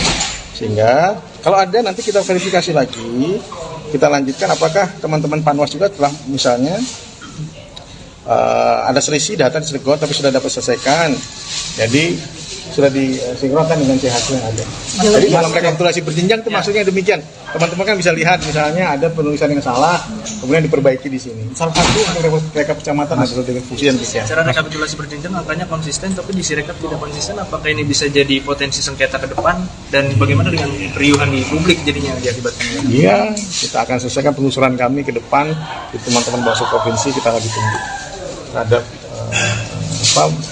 sehingga kalau ada nanti kita verifikasi lagi, kita lanjutkan apakah teman-teman Panwas juga telah misalnya ada selisih data di Cilegon tapi sudah dapat selesaikan. Jadi sudah disinkronkan dengan hasil yang ada. Jadi dalam rekapitulasi berjenjang itu maksudnya demikian. Teman-teman kan bisa lihat misalnya ada penulisan yang salah, kemudian diperbaiki di sini. Salah satu untuk rekap kecamatan adalah dengan fungsi dan demikian. Cara rekapitulasi berjenjang angkanya konsisten tapi di Sirekap tidak konsisten, apakah ini bisa jadi potensi sengketa ke depan dan bagaimana dengan keriuhan di publik jadinya diakibatkan? Iya, kita akan selesaikan penelusuran kami ke depan di teman-teman Bawaslu provinsi, kita lagi tunggu terhadap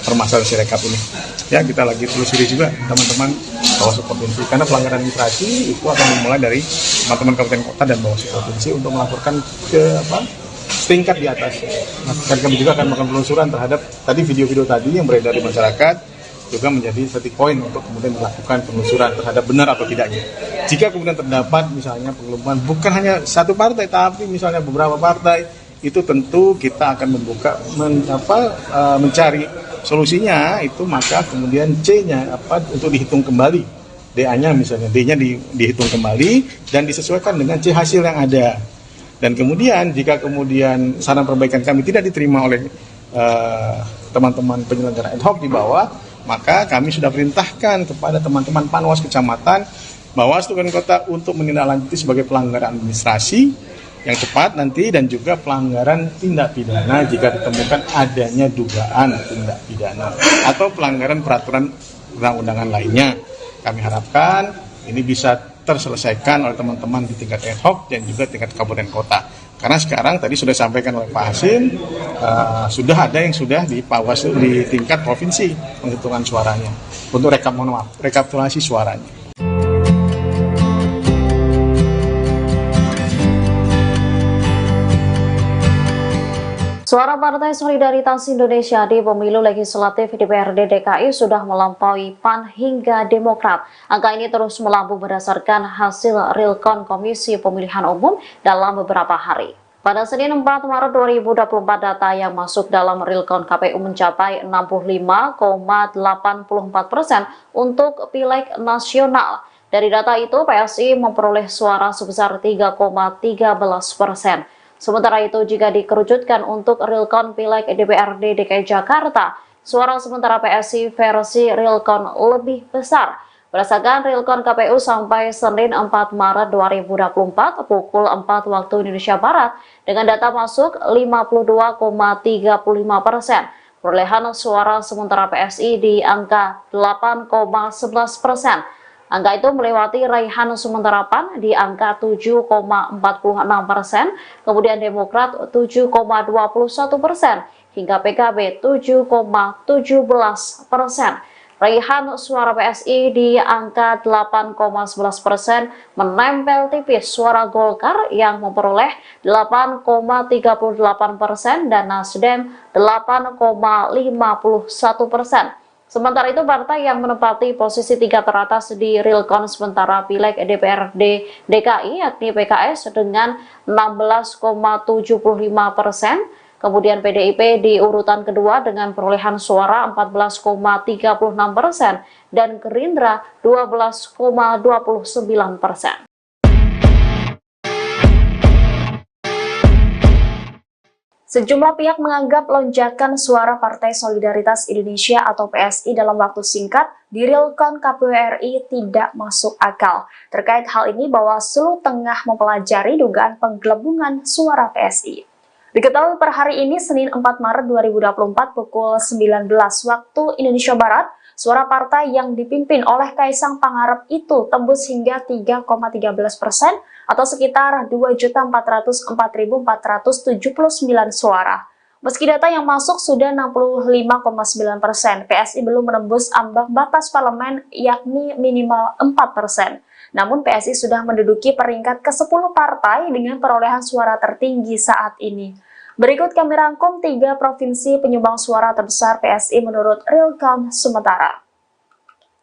permasalahan Sirekap ini. Ya, kita lagi telusuri juga teman-teman Bawaslu provinsi karena pelanggaran administrasi itu akan dimulai dari teman-teman kabupaten kota dan Bawaslu provinsi untuk melaporkan ke setingkat di atas. Nah, dan kami juga akan melakukan penelusuran terhadap tadi video-video tadi yang beredar di masyarakat juga menjadi satu poin untuk kemudian melakukan penelusuran terhadap benar atau tidaknya. Jika kemudian terdapat misalnya penggelembungan bukan hanya satu partai tapi misalnya beberapa partai, itu tentu kita akan mencari solusinya itu, maka kemudian C-nya untuk dihitung kembali, DA-nya misalnya, D-nya dihitung kembali dan disesuaikan dengan C hasil yang ada. Dan kemudian jika kemudian saran perbaikan kami tidak diterima oleh teman-teman penyelenggara ad hoc di bawah, maka kami sudah perintahkan kepada teman-teman Panwas Kecamatan, Bawaslu Kabupaten Kota untuk menindaklanjuti sebagai pelanggaran administrasi yang cepat nanti dan juga pelanggaran tindak pidana jika ditemukan adanya dugaan tindak pidana atau pelanggaran peraturan perundang-undangan lainnya. Kami harapkan ini bisa terselesaikan oleh teman-teman di tingkat ad hoc dan juga tingkat kabupaten kota. Karena sekarang tadi sudah disampaikan oleh Pak Hasim, sudah ada yang sudah di Bawaslu di tingkat provinsi penghitungan suaranya untuk rekapitulasi suaranya. Suara Partai Solidaritas Indonesia di pemilu legislatif DPRD DKI sudah melampaui PAN hingga Demokrat. Angka ini terus melambung berdasarkan hasil Realcon Komisi Pemilihan Umum dalam beberapa hari. Pada Senin 4 Maret 2024, data yang masuk dalam Realcon KPU mencapai 65,84% untuk Pileg nasional. Dari data itu, PSI memperoleh suara sebesar 3,13%. Sementara itu, jika dikerucutkan untuk Realcon Pileg DPRD DKI Jakarta, suara sementara PSI versi Realcon lebih besar. Berdasarkan Realcon KPU sampai Senin 4 Maret 2024 pukul 4 waktu Indonesia Barat, dengan data masuk 52,35%. Perolehan suara sementara PSI di angka 8,11%. Angka itu melewati raihan sementara PAN di angka 7,46%, kemudian Demokrat 7,21%, hingga PKB 7,17%. Raihan suara PSI di angka 8,11% menempel tipis suara Golkar yang memperoleh 8,38% dan Nasdem 8,51%. Sementara itu, partai yang menempati posisi 3 teratas di Realcon sementara Pileg DPRD DKI yakni PKS dengan 16,75%, kemudian PDIP di urutan kedua dengan perolehan suara 14,36% dan Gerindra 12,29%. Sejumlah pihak menganggap lonjakan suara Partai Solidaritas Indonesia atau PSI dalam waktu singkat di Realcon KPU RI tidak masuk akal. Terkait hal ini, Bawaslu tengah mempelajari dugaan penggelembungan suara PSI. Diketahui per hari ini, Senin 4 Maret 2024 pukul 19 waktu Indonesia Barat, suara partai yang dipimpin oleh Kaisang Pangarep itu tembus hingga 3,13% atau sekitar 2.404.479 suara. Meski data yang masuk sudah 65,9%, PSI belum menembus ambang batas parlemen yakni minimal 4%. Namun PSI sudah menduduki peringkat ke-10 partai dengan perolehan suara tertinggi saat ini. Berikut kami rangkum 3 provinsi penyumbang suara terbesar PSI menurut Realcon sementara.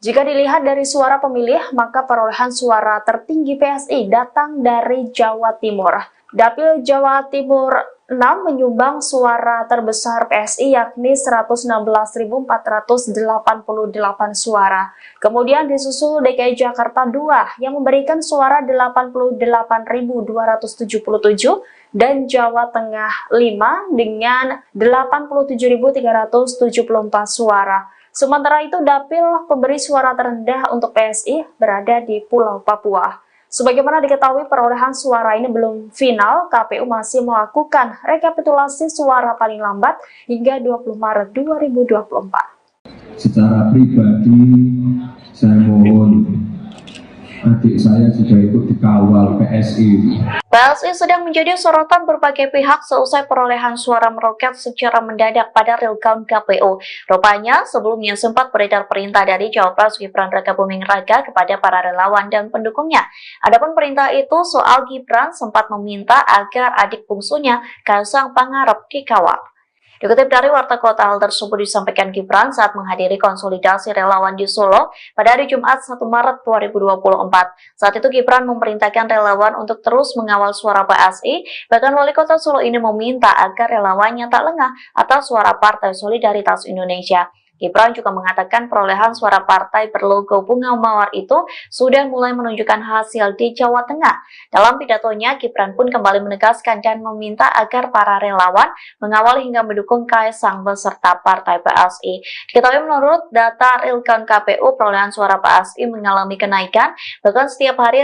Jika dilihat dari suara pemilih, maka perolehan suara tertinggi PSI datang dari Jawa Timur. Dapil Jawa Timur 6 menyumbang suara terbesar PSI yakni 116.488 suara. Kemudian disusul DKI Jakarta 2 yang memberikan suara 88.277 dan Jawa Tengah 5 dengan 87.374 suara. Sementara itu, dapil pemberi suara terendah untuk PSI berada di Pulau Papua. Sebagaimana diketahui, perolehan suara ini belum final. KPU masih melakukan rekapitulasi suara paling lambat hingga 20 Maret 2024. Secara pribadi, saya mohon adik saya juga ikut dikawal PSI. PSI sedang menjadi sorotan berbagai pihak seusai perolehan suara meroket secara mendadak pada real count KPU. Rupanya, sebelumnya sempat beredar perintah dari Cawapres Gibran Rakabuming Raka kepada para relawan dan pendukungnya. Adapun perintah itu soal Gibran sempat meminta agar adik bungsunya Kaisang Pangarep dikawal. Dikutip dari Warta Kota, hal tersebut disampaikan Gibran saat menghadiri konsolidasi relawan di Solo pada hari Jumat 1 Maret 2024. Saat itu Gibran memerintahkan relawan untuk terus mengawal suara PSI, bahkan Wali Kota Solo ini meminta agar relawannya tak lengah atas suara Partai Solidaritas Indonesia. Gibran juga mengatakan perolehan suara partai berlogo bunga mawar itu sudah mulai menunjukkan hasil di Jawa Tengah. Dalam pidatonya, Gibran pun kembali menegaskan dan meminta agar para relawan mengawal hingga mendukung Kaisang beserta partai PSI. Diketahui menurut data real count KPU, perolehan suara PSI mengalami kenaikan, bahkan setiap hari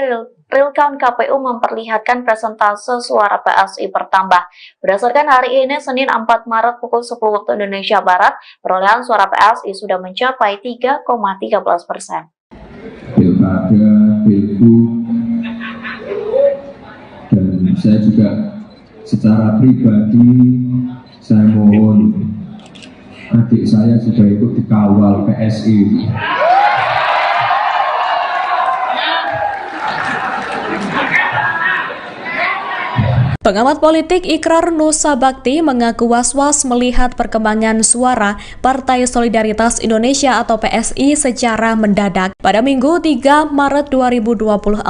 real count KPU memperlihatkan persentase suara PSI bertambah. Berdasarkan hari ini, Senin 4 Maret pukul 10 waktu Indonesia Barat, perolehan suara PSI sudah mencapai 3,13%. Pilkada, Pilgub, dan saya juga secara pribadi, saya mohon adik saya juga ikut dikawal PSI. Pengamat politik Ikrar Nusa Bakti mengaku was-was melihat perkembangan suara Partai Solidaritas Indonesia atau PSI secara mendadak. Pada Minggu 3 Maret 2024,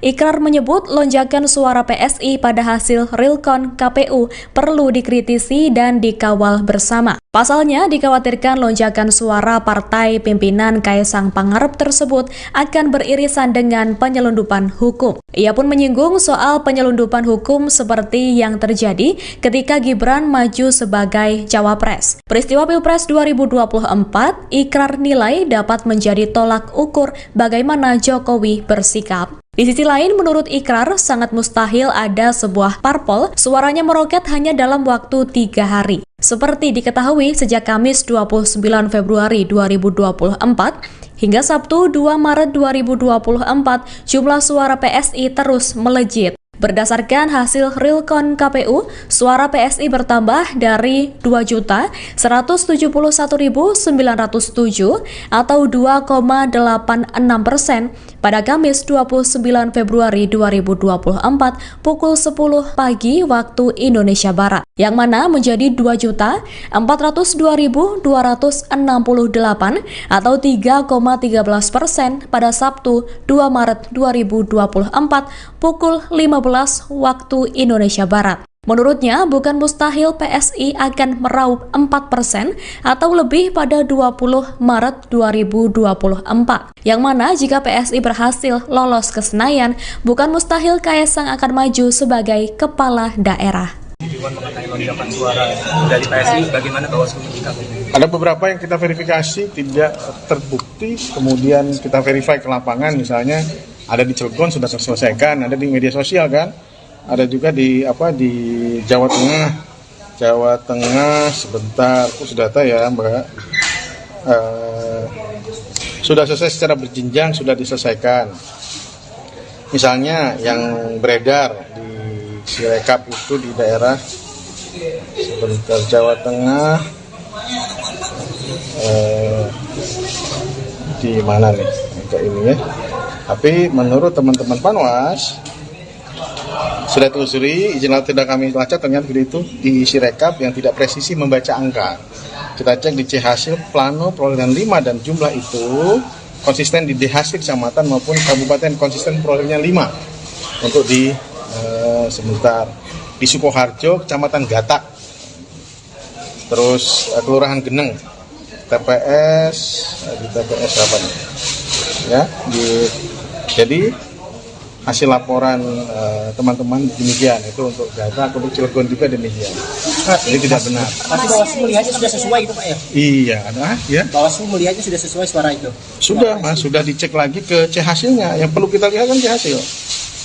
Ikrar menyebut lonjakan suara PSI pada hasil real count KPU perlu dikritisi dan dikawal bersama. Pasalnya, dikhawatirkan lonjakan suara partai pimpinan Kaisang Pangarep tersebut akan beririsan dengan penyelundupan hukum. Ia pun menyinggung soal penyelundupan hukum seperti yang terjadi ketika Gibran maju sebagai Cawapres. Peristiwa Pilpres 2024, Ikrar nilai dapat menjadi tolak ukur bagaimana Jokowi bersikap. Di sisi lain, menurut Ikrar, sangat mustahil ada sebuah parpol suaranya meroket hanya dalam waktu 3 hari. Seperti diketahui, sejak Kamis 29 Februari 2024 hingga Sabtu 2 Maret 2024, jumlah suara PSI terus melejit. Berdasarkan hasil real count KPU, suara PSI bertambah dari 2.171.907 atau 2,86% pada Kamis 29 Februari 2024 pukul 10 pagi waktu Indonesia Barat, yang mana menjadi 2.402.268 atau 3,13% pada Sabtu 2 Maret 2024 pukul 15 waktu Indonesia Barat. Menurutnya, bukan mustahil PSI akan meraup 4% atau lebih pada 20 Maret 2024. Yang mana jika PSI berhasil lolos ke Senayan, bukan mustahil Kaisang akan maju sebagai kepala daerah. Mengenai lonjakan suara dari PSI, bagaimana Bawaslu menyikapi? Ada beberapa yang kita verifikasi tidak terbukti, kemudian kita verify ke lapangan, misalnya ada di Cilegon sudah terselesaikan, ada di media sosial kan, ada juga di Jawa Tengah sebentar, sudah tahu ya Mbak, sudah selesai secara berjenjang, sudah diselesaikan. Misalnya yang beredar di Sirekap itu di daerah sebentar Jawa Tengah, di mana nih kayak ini ya. Tapi menurut teman-teman Panwas sudah telusuri, izin tidak kami lacak, ternyata video itu di Sirekap yang tidak presisi membaca angka. Kita cek di C hasil plano perolehan 5 dan jumlah itu konsisten di D hasil kecamatan maupun kabupaten, konsisten perolehannya 5 untuk di sebentar di Sukoharjo, kecamatan Gatak, terus Kelurahan Geneng, TPS di TPS apa nih? Ya, jadi hasil laporan teman-teman demikian. Itu untuk data, untuk Cilegon juga demikian. Jadi tidak benar. Tapi Bawaslu melihatnya sudah sesuai itu Pak ya? Iya, ya. Bawaslu melihatnya sudah sesuai suara itu? Sudah, Mas, sudah dicek lagi ke C hasilnya. Yang perlu kita lihat kan C hasil.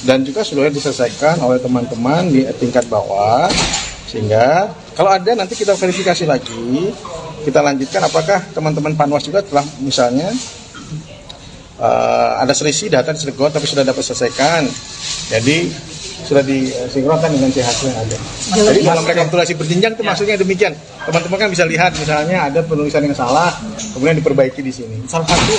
Dan juga sudah diselesaikan oleh teman-teman di tingkat bawah. Sehingga kalau ada nanti kita verifikasi lagi, kita lanjutkan apakah teman-teman Panwas juga telah misalnya ada selisih data di Cilegon tapi sudah dapat selesaikan. Jadi sudah disinkronkan dengan hasil yang ada. Jadi dalam rekapitulasi berjenjang itu maksudnya demikian. Teman-teman kan bisa lihat misalnya ada penulisan yang salah, kemudian diperbaiki di sini. Salah satu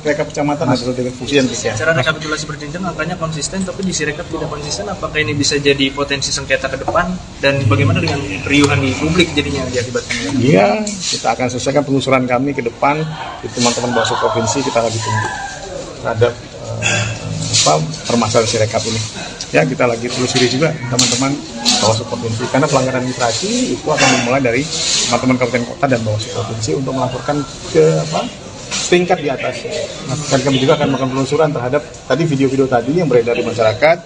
rekap kecamatan adalah dengan fungsi yang demikian. Secara rekapitulasi berjenjang angkanya konsisten tapi di Sirekap tidak konsisten. Apakah ini bisa jadi potensi sengketa ke depan dan bagaimana dengan keriuhan di publik jadinya diakibatkan? Iya, kita akan selesaikan penelusuran kami ke depan di teman-teman Bawaslu provinsi. Kita lagi tunggu terhadap permasalahan Sirekap ini. Ya, kita lagi telusuri juga teman-teman Bawaslu provinsi karena pelanggaran administrasi itu akan dimulai dari teman-teman kabupaten kota dan Bawaslu provinsi untuk melaporkan ke tingkat di atas. Dan kami juga akan melakukan penelusuran terhadap tadi video-video tadi yang beredar di masyarakat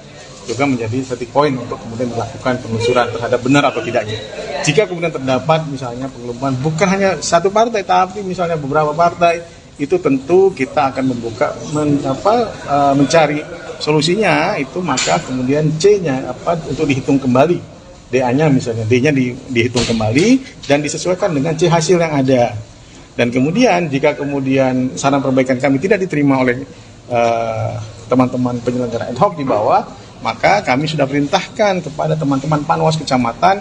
juga menjadi titik poin untuk kemudian melakukan penelusuran terhadap benar atau tidaknya. Jika kemudian terdapat misalnya pengelompokan bukan hanya satu partai tapi misalnya beberapa partai, itu tentu kita akan membuka mencari solusinya itu, maka kemudian C-nya untuk dihitung kembali, DA-nya misalnya D-nya dihitung kembali dan disesuaikan dengan C hasil yang ada. Dan kemudian jika kemudian saran perbaikan kami tidak diterima oleh teman-teman penyelenggara ad hoc di bawah, maka kami sudah perintahkan kepada teman-teman Panwas kecamatan,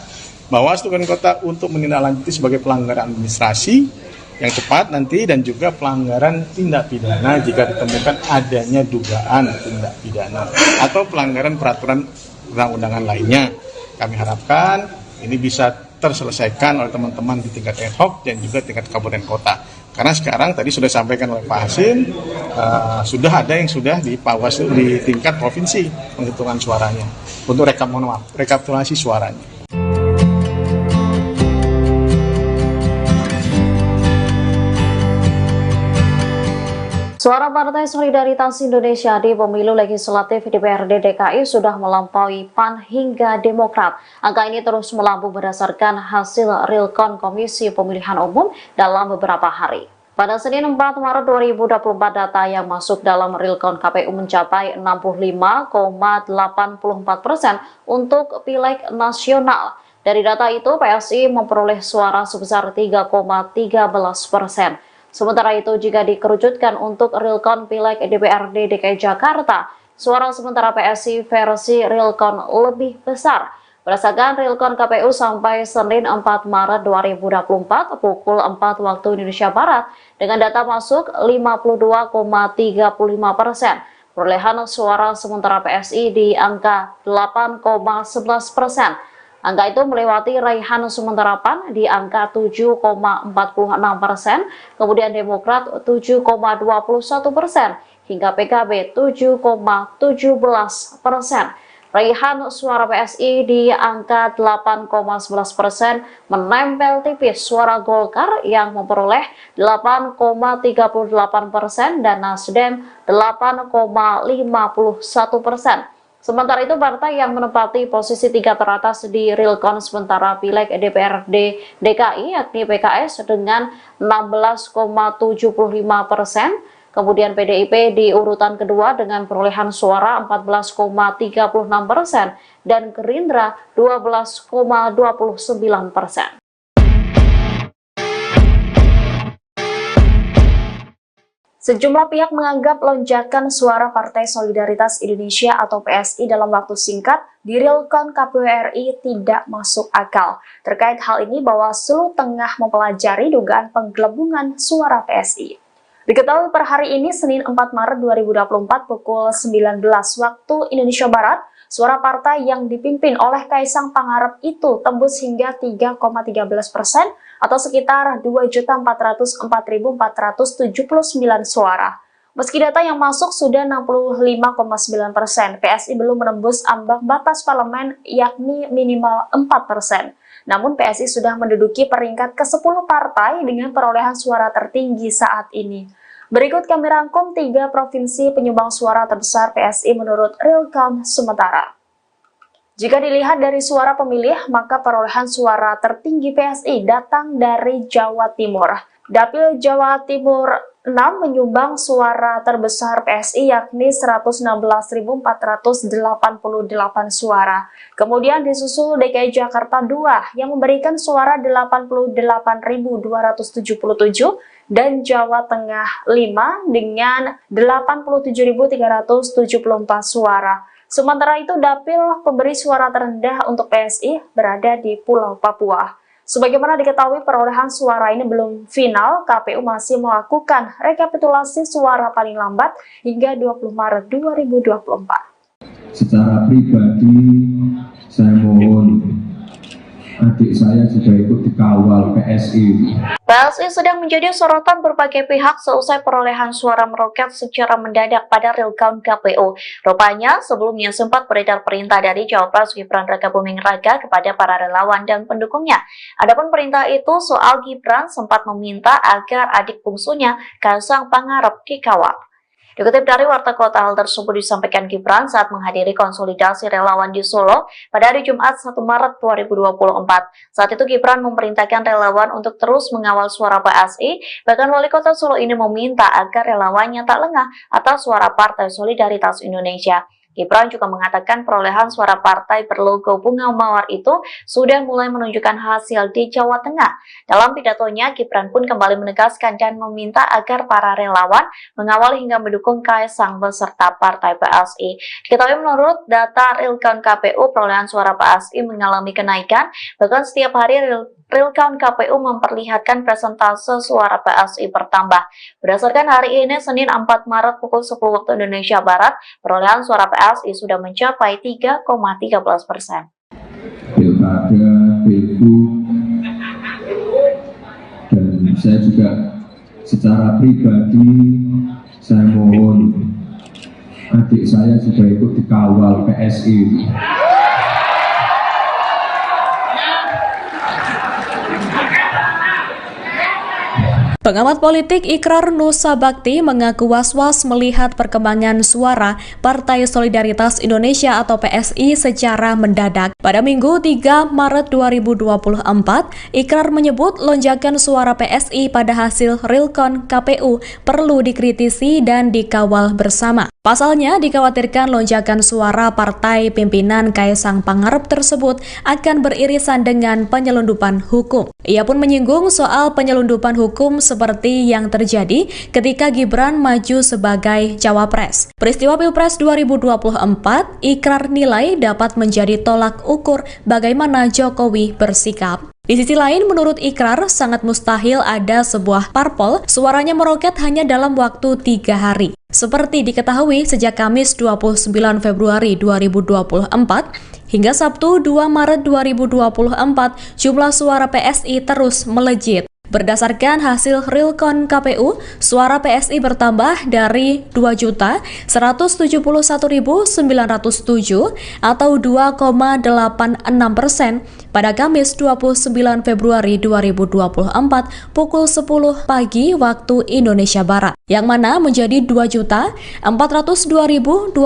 Bawaslu Kabupaten Kota untuk menindaklanjuti sebagai pelanggaran administrasi yang cepat nanti dan juga pelanggaran tindak pidana jika ditemukan adanya dugaan tindak pidana atau pelanggaran peraturan perundang-undangan lainnya. Kami harapkan ini bisa terselesaikan oleh teman-teman di tingkat ad hoc dan juga tingkat kabupaten kota. Karena sekarang tadi sudah disampaikan oleh Pak Hasim, sudah ada yang sudah di Bawaslu di tingkat provinsi penghitungan suaranya untuk rekapitulasi suaranya. Suara Partai Solidaritas Indonesia di pemilu legislatif DPRD DKI sudah melampaui PAN hingga Demokrat. Angka ini terus melambung berdasarkan hasil realcon Komisi Pemilihan Umum dalam beberapa hari. Pada Senin 4 Maret 2024, data yang masuk dalam realcon KPU mencapai 65,84% untuk Pileg nasional. Dari data itu, PSI memperoleh suara sebesar 3,13%. Sementara itu, jika dikerucutkan untuk realcon Pileg DPRD DKI Jakarta, suara sementara PSI versi realcon lebih besar. Berdasarkan realcon KPU sampai Senin 4 Maret 2024 pukul 4 waktu Indonesia Barat, dengan data masuk 52,35%. Perolehan suara sementara PSI di angka 8,11%. Angka itu melewati raihan sementara PAN di angka 7,46%, kemudian Demokrat 7,21%, hingga PKB 7,17%. Raihan suara PSI di angka 8,11% menempel tipis suara Golkar yang memperoleh 8,38% dan Nasdem 8,51%. Sementara itu, partai yang menempati posisi 3 teratas di realcon sementara Pileg DPRD DKI yakni PKS dengan 16,75%, kemudian PDIP di urutan kedua dengan perolehan suara 14,36% dan Gerindra 12,29%. Sejumlah pihak menganggap lonjakan suara Partai Solidaritas Indonesia atau PSI dalam waktu singkat di realcon KPU RI tidak masuk akal. Terkait hal ini, Bawaslu tengah mempelajari dugaan penggelembungan suara PSI. Diketahui per hari ini, Senin 4 Maret 2024 pukul 19 waktu Indonesia Barat, suara partai yang dipimpin oleh Kaisang Pangarep itu tembus hingga 3,13% atau sekitar 2.404.479 suara. Meski data yang masuk sudah 65,9%, PSI belum menembus ambang batas parlemen yakni minimal 4%. Namun PSI sudah menduduki peringkat ke-10 partai dengan perolehan suara tertinggi saat ini. Berikut kami rangkum 3 provinsi penyumbang suara terbesar PSI menurut real count sementara. Jika dilihat dari suara pemilih, maka perolehan suara tertinggi PSI datang dari Jawa Timur. Dapil Jawa Timur 6 menyumbang suara terbesar PSI yakni 116.488 suara. Kemudian disusul DKI Jakarta 2 yang memberikan suara 88.277 dan Jawa Tengah 5 dengan 87.374 suara. Sementara itu, dapil pemberi suara terendah untuk PSI berada di Pulau Papua. Sebagaimana diketahui, perolehan suara ini belum final, KPU masih melakukan rekapitulasi suara paling lambat hingga 20 Maret 2024. Secara pribadi, saya mohon adik saya juga ikut dikawal PSI. PSI sedang menjadi sorotan berbagai pihak seusai perolehan suara meroket secara mendadak pada real count KPU. Rupanya, sebelumnya sempat beredar perintah dari Cawapres Gibran Rakabuming Raka kepada para relawan dan pendukungnya. Adapun perintah itu soal Gibran sempat meminta agar adik bungsunya Kaisang Pangarep dikawal. Dikutip dari Warta Kota, hal tersebut disampaikan Gibran saat menghadiri konsolidasi relawan di Solo pada hari Jumat 1 Maret 2024. Saat itu Gibran memerintahkan relawan untuk terus mengawal suara PSI, bahkan Wali Kota Solo ini meminta agar relawannya tak lengah atas suara Partai Solidaritas Indonesia. Gibran juga mengatakan perolehan suara partai berlogo bunga mawar itu sudah mulai menunjukkan hasil di Jawa Tengah. Dalam pidatonya, Gibran pun kembali menegaskan dan meminta agar para relawan mengawal hingga mendukung Kaisang beserta partai PSI. Diketahui menurut data real count KPU, perolehan suara PSI mengalami kenaikan, bahkan setiap hari real count KPU memperlihatkan persentase suara PSI bertambah. Berdasarkan hari ini, Senin 4 Maret pukul 10 waktu Indonesia Barat, perolehan suara PSI sudah mencapai 3,13%. Pilkada, Pilgub, dan saya juga secara pribadi, saya mohon adik saya juga ikut dikawal PSI. Pengamat politik Ikrar Nusa Bakti mengaku was-was melihat perkembangan suara Partai Solidaritas Indonesia atau PSI secara mendadak. Pada Minggu 3 Maret 2024, Ikrar menyebut lonjakan suara PSI pada hasil real count KPU perlu dikritisi dan dikawal bersama. Pasalnya, dikhawatirkan lonjakan suara partai pimpinan Kaisang Pangarep tersebut akan beririsan dengan penyelundupan hukum. Ia pun menyinggung soal penyelundupan hukum seperti yang terjadi ketika Gibran maju sebagai Cawapres. Peristiwa Pilpres 2024, Ikrar nilai dapat menjadi tolak ukur bagaimana Jokowi bersikap. Di sisi lain, menurut Ikrar, sangat mustahil ada sebuah parpol suaranya meroket hanya dalam waktu 3 hari. Seperti diketahui, sejak Kamis 29 Februari 2024 hingga Sabtu 2 Maret 2024, jumlah suara PSI terus melejit. Berdasarkan hasil real count KPU, suara PSI bertambah dari 2.171.907 atau 2,86% pada Kamis 29 Februari 2024 pukul 10 pagi waktu Indonesia Barat, yang mana menjadi 2.402.268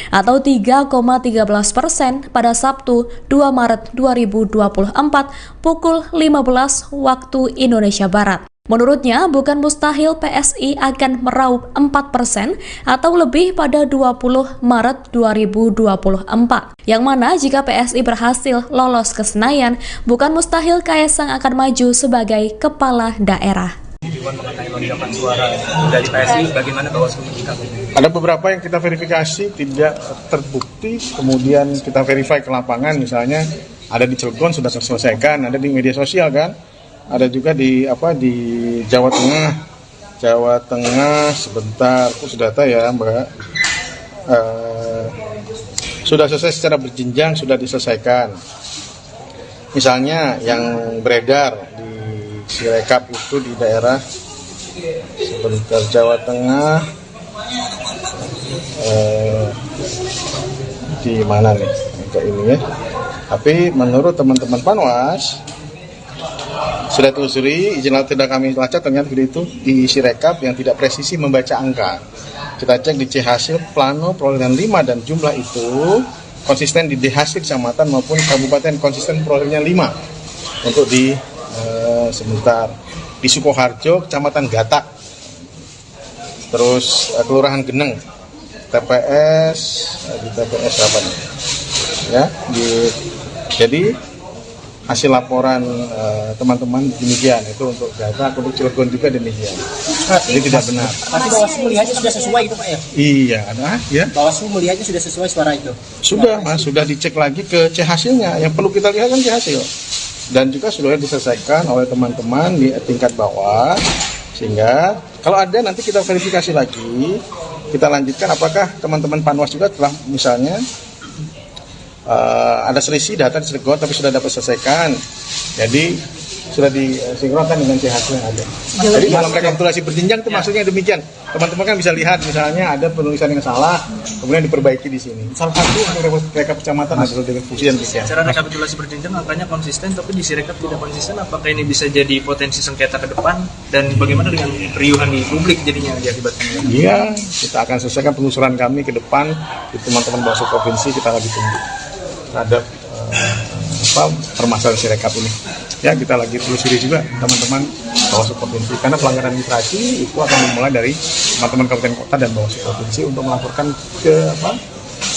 atau 3,13% pada Sabtu 2 Maret 2024 pukul 15 waktu Indonesia Barat. Menurutnya, bukan mustahil PSI akan meraup 4% atau lebih pada 20 Maret 2024. Yang mana jika PSI berhasil lolos ke Senayan, bukan mustahil Kaisang akan maju sebagai kepala daerah. Mengenai lonjakan suara dari PSI, bagaimana Bawaslu menyikapi? Ada beberapa yang kita verifikasi tidak terbukti, kemudian kita verify ke lapangan, misalnya ada di Cilegon sudah terselesaikan, ada di media sosial kan, ada juga di Jawa Tengah sebentar, khusus data ya Mbak, sudah selesai secara berjenjang, sudah diselesaikan. Misalnya yang beredar di Sirekap itu di daerah sebentar Jawa Tengah, di mana nih kayak ini ya. Tapi menurut teman-teman Panwas, Sudah telusuri, izin tidak kami lacak, ternyata video itu diisi rekap yang tidak presisi membaca angka. Kita cek di C hasil plano perolehan 5 dan jumlah itu konsisten di D hasil kecamatan maupun kabupaten konsisten perolehannya 5. Untuk di sebentar di Sukoharjo, kecamatan Gatak, terus Kelurahan Geneng, TPS di TPS apa nih? Ya, jadi hasil laporan teman-teman demikian, itu untuk Gatak, untuk Cilegon juga demikian. Jadi tidak benar. Tapi Bawaslu melihatnya sudah sesuai itu Pak ya? Iya, ya. Bawaslu melihatnya sudah sesuai suara itu? Sudah, Mas, sudah dicek lagi ke C hasilnya. Yang perlu kita lihat kan C hasil. Dan juga sudah diselesaikan oleh teman-teman di tingkat bawah, sehingga kalau ada nanti kita verifikasi lagi, kita lanjutkan apakah teman-teman Panwas juga telah misalnya ada selisih data di Cilegon tapi sudah dapat selesaikan, jadi sudah disinkronkan dengan C hasil yang ada. Jadi dalam rekapitulasi berjenjang itu maksudnya demikian. Teman-teman kan bisa lihat misalnya ada penulisan yang salah, kemudian diperbaiki di sini. Salah satu rekap kecamatan adalah dengan fungsi yang bisa. Cara rekapitulasi berjenjang angkanya konsisten, tapi di Sirekap tidak konsisten. Apakah ini bisa jadi potensi sengketa ke depan? Dan bagaimana dengan keriuhan di publik jadinya diakibatkan? Iya, kita akan selesaikan penelusuran kami ke depan. Di teman-teman Bawaslu Provinsi kita lagi tunggu terhadap permasalahan Sirekap ini. Ya, kita lagi telusuri juga teman-teman Bawaslu Provinsi, karena pelanggaran administrasi itu akan dimulai dari teman-teman kabupaten kota dan Bawaslu Provinsi untuk melaporkan ke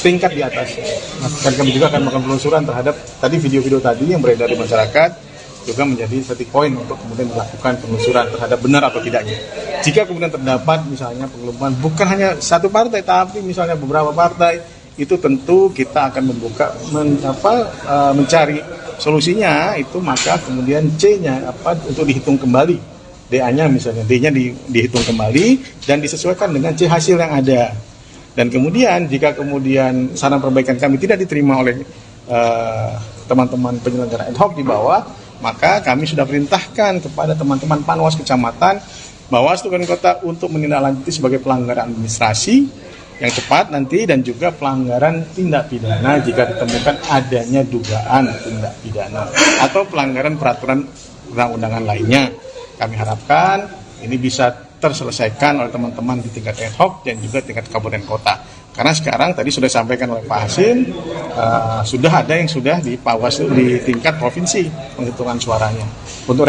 tingkat di atas. Dan kami juga akan melakukan penelusuran terhadap tadi video-video tadi yang beredar di masyarakat, juga menjadi titik poin untuk kemudian melakukan penelusuran terhadap benar atau tidaknya. Jika kemudian terdapat misalnya penggelembungan bukan hanya satu partai tapi misalnya beberapa partai, itu tentu kita akan mencari solusinya itu, maka kemudian C-nya untuk dihitung kembali, DA-nya misalnya, D-nya dihitung kembali dan disesuaikan dengan C hasil yang ada. Dan kemudian jika kemudian saran perbaikan kami tidak diterima oleh teman-teman penyelenggara ad hoc di bawah, maka kami sudah perintahkan kepada teman-teman Panwas Kecamatan, Bawaslu Kabupaten Kota untuk menindaklanjuti sebagai pelanggaran administrasi yang cepat nanti, dan juga pelanggaran tindak pidana jika ditemukan adanya dugaan tindak pidana atau pelanggaran peraturan perundang-undangan lainnya. Kami harapkan ini bisa terselesaikan oleh teman-teman di tingkat ad hoc dan juga tingkat kabupaten kota. Karena sekarang tadi sudah disampaikan oleh Pak Hasim, sudah ada yang sudah di Bawaslu di tingkat provinsi penghitungan suaranya untuk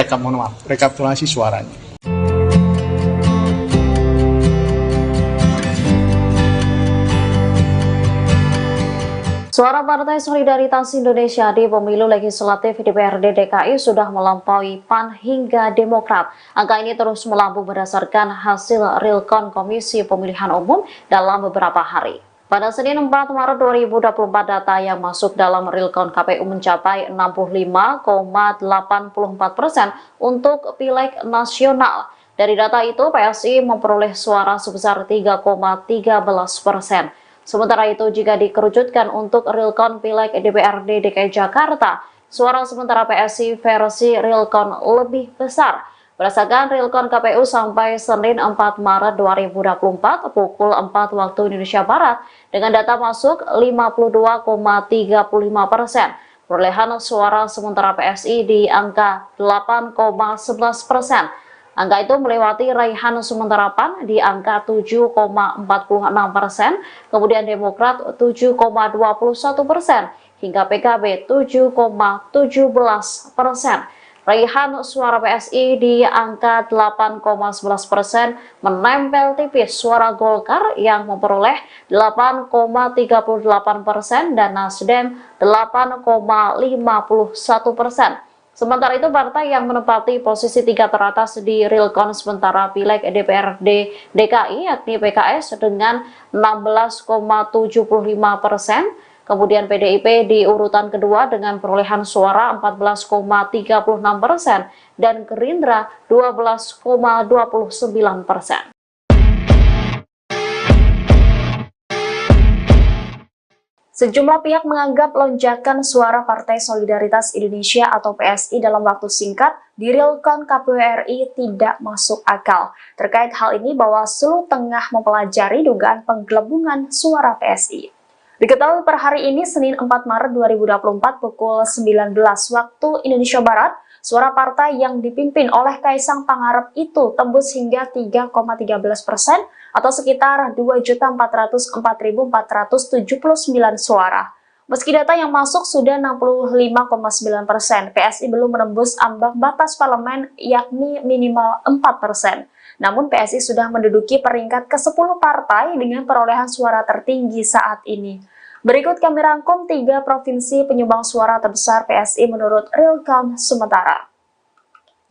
rekapitulasi suaranya. Suara Partai Solidaritas Indonesia di pemilu legislatif DPRD DKI sudah melampaui PAN hingga Demokrat. Angka ini terus melambung berdasarkan hasil realcon Komisi Pemilihan Umum dalam beberapa hari. Pada Senin 4 Maret 2024, data yang masuk dalam realcon KPU mencapai 65,84% untuk Pileg nasional. Dari data itu, PSI memperoleh suara sebesar 3,13%. Sementara itu, jika dikerucutkan untuk realcon Pileg DPRD DKI Jakarta, suara sementara PSI versi realcon lebih besar. Berdasarkan realcon KPU sampai Senin 4 Maret 2024 pukul 4 waktu Indonesia Barat, dengan data masuk 52,35%. Perolehan suara sementara PSI di angka 8,11%. Angka itu melewati raihan sementara PAN di angka 7,46%, kemudian Demokrat 7,21%, hingga PKB 7,17%. Raihan suara PSI di angka 8,11% menempel tipis suara Golkar yang memperoleh 8,38% dan Nasdem 8,51%. Sementara itu, partai yang menempati posisi 3 teratas di realcon sementara Pileg DPRD DKI yakni PKS dengan 16,75%, kemudian PDIP di urutan kedua dengan perolehan suara 14,36% dan Gerindra 12,29%. Sejumlah pihak menganggap lonjakan suara Partai Solidaritas Indonesia atau PSI dalam waktu singkat di realcon KPU RI tidak masuk akal. Terkait hal ini, Bawaslu tengah mempelajari dugaan penggelembungan suara PSI. Diketahui per hari ini, Senin 4 Maret 2024 pukul 19 waktu Indonesia Barat, Suara partai yang dipimpin oleh Kaisang Pangarep itu tembus hingga 3,13% atau sekitar 2.404.479 suara. Meski data yang masuk sudah 65,9%, PSI belum menembus ambang batas parlemen yakni minimal 4%. Namun PSI sudah menduduki peringkat ke-10 partai dengan perolehan suara tertinggi saat ini. Berikut kami rangkum 3 provinsi penyumbang suara terbesar PSI menurut real count sementara.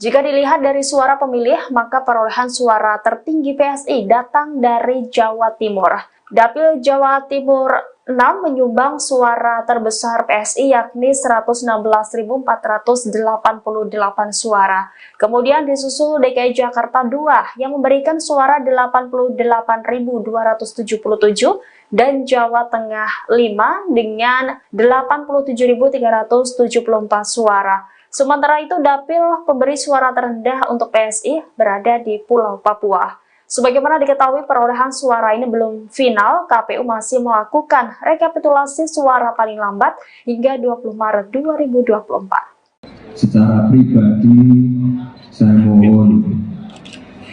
Jika dilihat dari suara pemilih, maka perolehan suara tertinggi PSI datang dari Jawa Timur. Dapil Jawa Timur 6 menyumbang suara terbesar PSI yakni 116.488 suara. Kemudian disusul DKI Jakarta 2 yang memberikan suara 88.277 dan Jawa Tengah 5 dengan 87.374 suara. Sementara itu dapil pemberi suara terendah untuk PSI berada di Pulau Papua. Sebagaimana diketahui perolehan suara ini belum final, KPU masih melakukan rekapitulasi suara paling lambat hingga 20 Maret 2024. Secara pribadi, saya mohon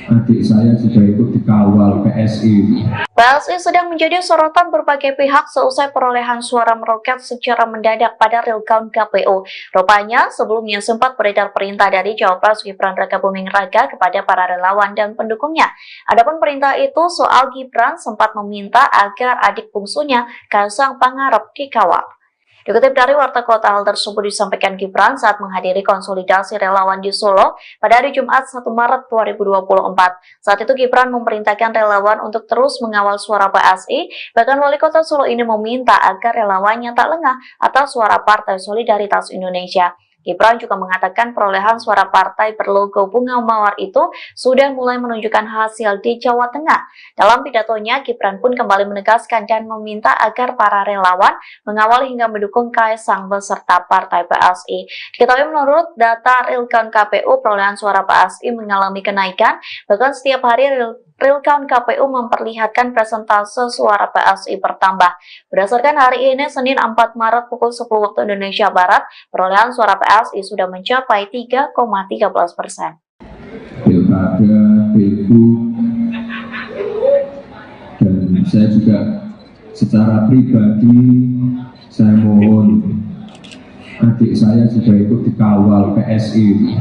adik saya juga ikut dikawal PSI. PSI sedang menjadi sorotan berbagai pihak seusai perolehan suara meroket secara mendadak pada real count KPU. Rupanya, sebelumnya sempat beredar perintah dari Cawapres Gibran Rakabuming Raka kepada para relawan dan pendukungnya. Adapun perintah itu soal Gibran sempat meminta agar adik bungsunya Kaisang Pangarep dikawal. Dikutip dari Warta Kota, hal tersebut disampaikan Gibran saat menghadiri konsolidasi relawan di Solo pada hari Jumat 1 Maret 2024. Saat itu Gibran memerintahkan relawan untuk terus mengawal suara PSI, bahkan Wali Kota Solo ini meminta agar relawannya tak lengah atas suara Partai Solidaritas Indonesia. Gibran juga mengatakan perolehan suara partai berlogo bunga mawar itu sudah mulai menunjukkan hasil di Jawa Tengah. Dalam pidatonya, Gibran pun kembali menegaskan dan meminta agar para relawan mengawal hingga mendukung Kaisang beserta partai PSI. Diketahui menurut data real count KPU, perolehan suara PSI mengalami kenaikan, bahkan setiap hari real count KPU memperlihatkan persentase suara PSI bertambah. Berdasarkan hari ini, Senin 4 Maret pukul 10 waktu Indonesia Barat, perolehan suara PSI sudah mencapai 3,13%. Pilkada, Pilgub, dan saya juga secara pribadi, saya mohon adik saya juga ikut dikawal PSI.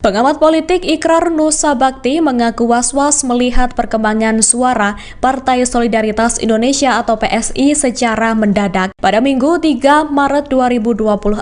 Pengamat politik Ikrar Nusa Bakti mengaku was-was melihat perkembangan suara Partai Solidaritas Indonesia atau PSI secara mendadak. Pada Minggu 3 Maret 2024,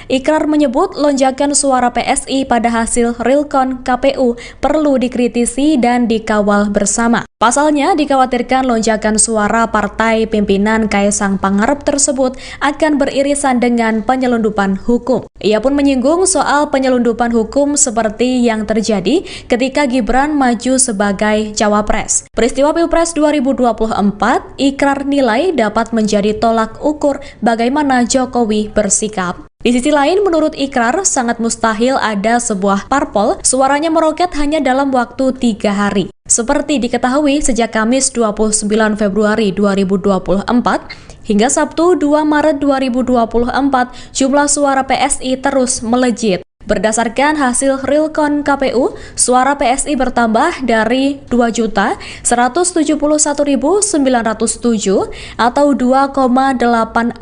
Ikrar menyebut lonjakan suara PSI pada hasil real count KPU perlu dikritisi dan dikawal bersama. Pasalnya, dikhawatirkan lonjakan suara partai pimpinan Kaisang Pangarep tersebut akan beririsan dengan penyelundupan hukum. Ia pun menyinggung soal penyelundupan hukum seperti yang terjadi ketika Gibran maju sebagai cawapres. Peristiwa Pilpres 2024, Ikrar nilai dapat menjadi tolak ukur bagaimana Jokowi bersikap. Di sisi lain, menurut Ikrar, sangat mustahil ada sebuah parpol suaranya meroket hanya dalam waktu 3 hari. Seperti diketahui, sejak Kamis 29 Februari 2024 hingga Sabtu 2 Maret 2024, jumlah suara PSI terus melejit. Berdasarkan hasil real count KPU, suara PSI bertambah dari 2.171.907 atau 2,86%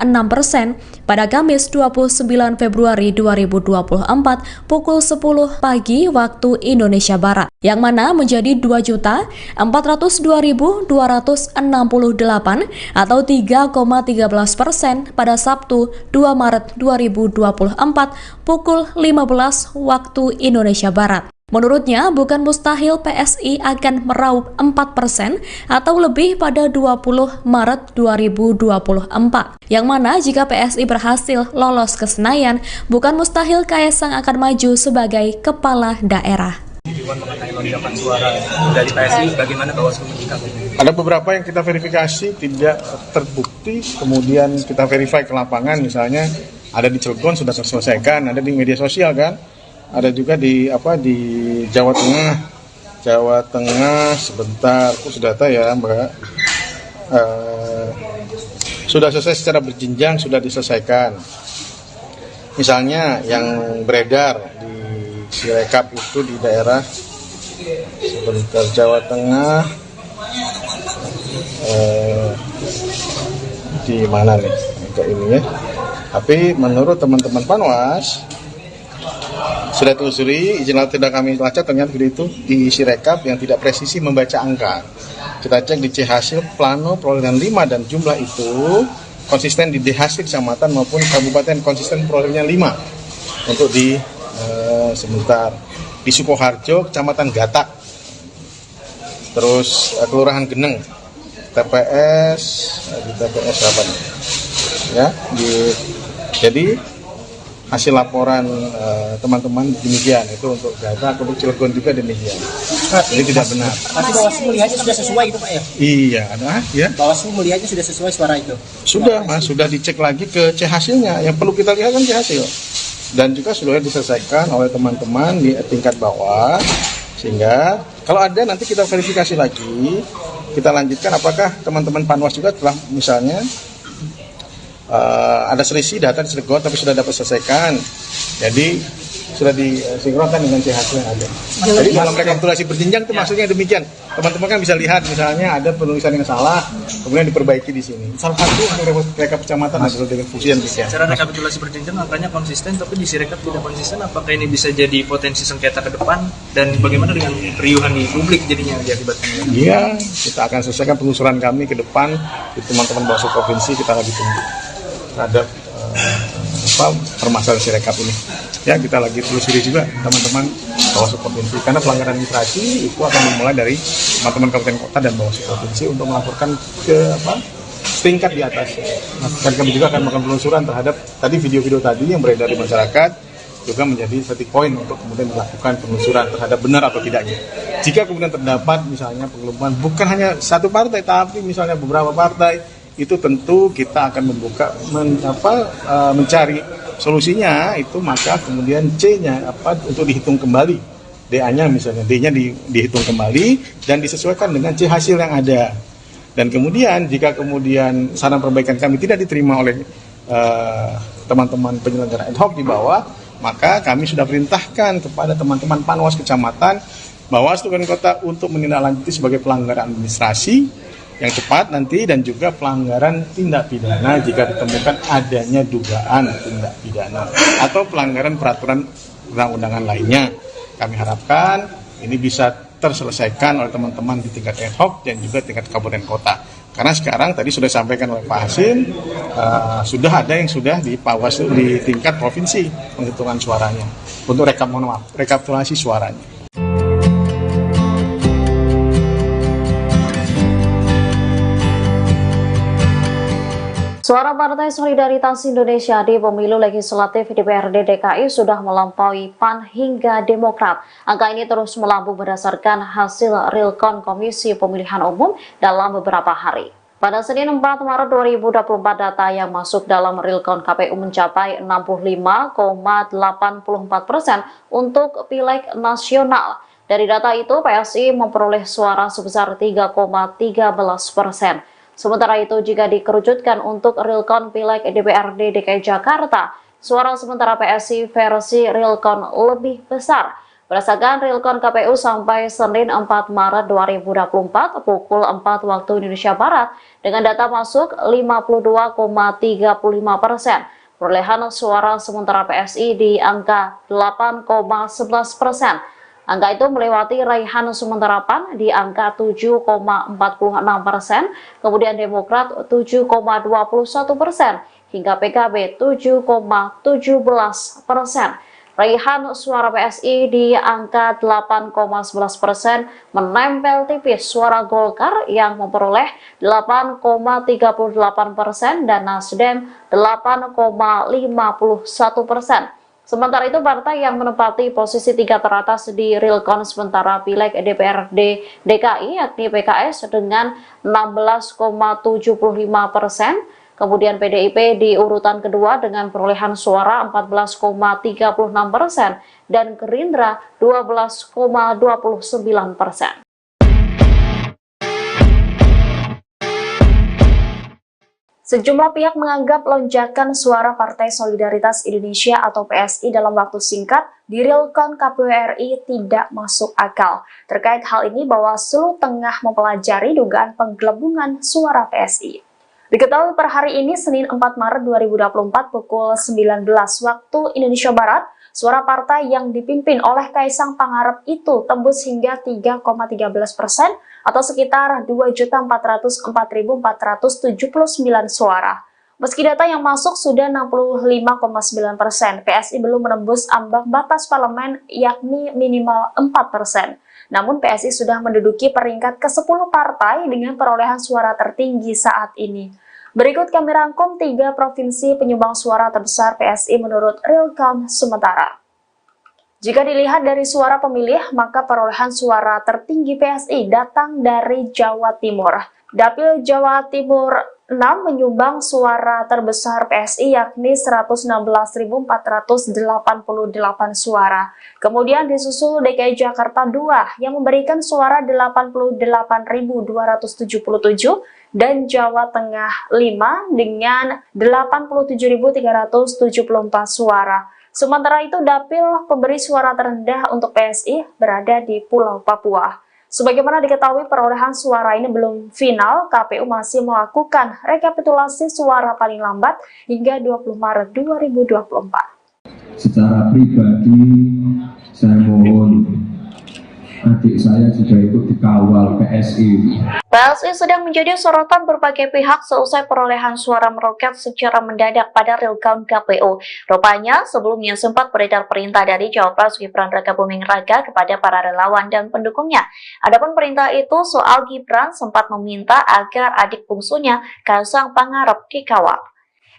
pada Kamis 29 Februari 2024 pukul 10 pagi waktu Indonesia Barat, yang mana menjadi 2.402.268 atau 3,13% pada Sabtu 2 Maret 2024 pukul 15 waktu Indonesia Barat. Menurutnya, bukan mustahil PSI akan meraup 4% atau lebih pada 20 Maret 2024. Yang mana jika PSI berhasil lolos ke Senayan, bukan mustahil Kaisang akan maju sebagai kepala daerah. Mengenai lonjakan suara dari PSI, bagaimana Bawaslu menyikapi? Ada beberapa yang kita verifikasi tidak terbukti, kemudian kita verify ke lapangan, misalnya ada di Cilegon sudah terselesaikan, ada di media sosial kan, ada juga di Jawa Tengah sebentar, aku sudah data ya Mbak. Sudah selesai secara berjenjang, sudah diselesaikan. Misalnya yang beredar di Sirekap itu di daerah sebentar Jawa Tengah, di mana nih agak ini ya. Tapi menurut teman-teman Panwas sudah telusuri, izin tidak kami lacak, ternyata video itu di Sirekap yang tidak presisi membaca angka. Kita cek di C hasil plano perolehan 5 dan jumlah itu konsisten di D hasil kecamatan maupun kabupaten konsisten perolehannya 5 untuk di sebentar di Sukoharjo kecamatan Gatak, terus kelurahan Geneng, TPS di TPS apa nih ya jadi hasil laporan teman-teman demikian, itu untuk Gatak, untuk Cilegon juga demikian. Ini tidak benar. Tapi Bawaslu melihatnya sudah sesuai itu Pak ya? Iya, ya. Bawaslu melihatnya sudah sesuai suara itu? Sudah Mas, sudah dicek lagi ke C hasilnya. Yang perlu kita lihat kan C hasil. Dan juga sudah diselesaikan oleh teman-teman di tingkat bawah. Sehingga kalau ada nanti kita verifikasi lagi, kita lanjutkan apakah teman-teman Panwas juga telah misalnya ada selisih data di Cilegon tapi sudah dapat selesaikan. Jadi sudah disinkronkan dengan C hasil yang ada. Jadi dalam rekapitulasi berjenjang itu maksudnya demikian. Teman-teman kan bisa lihat misalnya ada penulisan yang salah, kemudian diperbaiki di sini. Salah satu untuk rekap kecamatan adalah dengan fungsi yang bisa. Secara rekapitulasi berjenjang angkanya konsisten, tapi di Sirekap tidak konsisten. Apakah ini bisa jadi potensi sengketa ke depan? Dan bagaimana dengan keriuhan di publik jadinya diakibatkan? Iya, kita akan selesaikan penelusuran kami ke depan di teman-teman Bawaslu provinsi, kita lagi tunggu terhadap permasalahan Sirekap ini. Ya, kita lagi telusuri juga teman-teman Bawaslu provinsi, karena pelanggaran administrasi itu akan dimulai dari teman-teman kabupaten kota dan Bawaslu provinsi untuk melaporkan ke tingkat di atas. Dan kami juga akan melakukan penelusuran terhadap tadi video-video tadi yang beredar di masyarakat, juga menjadi satu poin untuk kemudian melakukan penelusuran terhadap benar atau tidaknya. Jika kemudian terdapat misalnya penggelembungan bukan hanya satu partai tapi misalnya beberapa partai, itu tentu kita akan mencari solusinya itu, maka kemudian C-nya untuk dihitung kembali, DA-nya misalnya, D-nya dihitung kembali dan disesuaikan dengan C hasil yang ada. Dan kemudian jika kemudian saran perbaikan kami tidak diterima oleh teman-teman penyelenggara ad hoc di bawah, maka kami sudah perintahkan kepada teman-teman Panwas kecamatan, Bawaslu Kabupaten Kota untuk menindaklanjuti sebagai pelanggaran administrasi yang cepat nanti, dan juga pelanggaran tindak pidana jika ditemukan adanya dugaan tindak pidana atau pelanggaran peraturan perundang-undangan lainnya. Kami harapkan ini bisa terselesaikan oleh teman-teman di tingkat ad hoc dan juga tingkat kabupaten kota. Karena sekarang tadi sudah disampaikan oleh Pak Hasim, sudah ada yang sudah di Bawaslu di tingkat provinsi penghitungan suaranya untuk rekapitulasi suaranya. Suara Partai Solidaritas Indonesia di pemilu legislatif DPRD DKI sudah melampaui PAN hingga Demokrat. Angka ini terus melambung berdasarkan hasil realcon Komisi Pemilihan Umum dalam beberapa hari. Pada Senin 4 Maret 2024, data yang masuk dalam realcon KPU mencapai 65,84% untuk Pileg nasional. Dari data itu, PSI memperoleh suara sebesar 3,13%. Sementara itu, jika dikerucutkan untuk realcon Pileg DPRD DKI Jakarta, suara sementara PSI versi realcon lebih besar. Berdasarkan realcon KPU sampai Senin 4 Maret 2024 pukul 4 waktu Indonesia Barat, dengan data masuk 52,35%. Perolehan suara sementara PSI di angka 8,11%. Angka itu melewati raihan sementara PAN di angka 7,46%, kemudian Demokrat 7,21%, hingga PKB 7,17%. Raihan suara PSI di angka 8,11% menempel tipis suara Golkar yang memperoleh 8,38% dan Nasdem 8,51%. Sementara itu, partai yang menempati posisi 3 teratas di realcon sementara Pileg DPRD DKI yakni PKS dengan 16,75%, kemudian PDIP di urutan kedua dengan perolehan suara 14,36% dan Gerindra 12,29%. Sejumlah pihak menganggap lonjakan suara Partai Solidaritas Indonesia atau PSI dalam waktu singkat di real count KPU RI tidak masuk akal. Terkait hal ini, Bawaslu tengah mempelajari dugaan penggelembungan suara PSI. Diketahui per hari ini, Senin 4 Maret 2024 pukul 19 waktu Indonesia Barat, suara partai yang dipimpin oleh Kaisang Pangarep itu tembus hingga 3,13% atau sekitar 2.404.479 suara. Meski data yang masuk sudah 65,9%, PSI belum menembus ambang batas parlemen yakni minimal 4%. Namun PSI sudah menduduki peringkat ke-10 partai dengan perolehan suara tertinggi saat ini. Berikut kami rangkum 3 provinsi penyumbang suara terbesar PSI menurut real count sementara. Jika dilihat dari suara pemilih, maka perolehan suara tertinggi PSI datang dari Jawa Timur. Dapil Jawa Timur 6 menyumbang suara terbesar PSI yakni 116.488 suara. Kemudian disusul DKI Jakarta 2 yang memberikan suara 88.277 dan Jawa Tengah 5 dengan 87.374 suara. Sementara itu, dapil pemberi suara terendah untuk PSI berada di Pulau Papua. Sebagaimana diketahui, perolehan suara ini belum final, KPU masih melakukan rekapitulasi suara paling lambat hingga 20 Maret 2024. Secara pribadi, saya mohon adik saya juga ikut dikawal PSI. PSI sedang menjadi sorotan berbagai pihak seusai perolehan suara meroket secara mendadak pada real count KPU. Rupanya, sebelumnya sempat beredar perintah dari Cawapres Gibran Rakabuming Raka kepada para relawan dan pendukungnya. Adapun perintah itu soal Gibran sempat meminta agar adik bungsunya Kaisang Pangarep dikawal.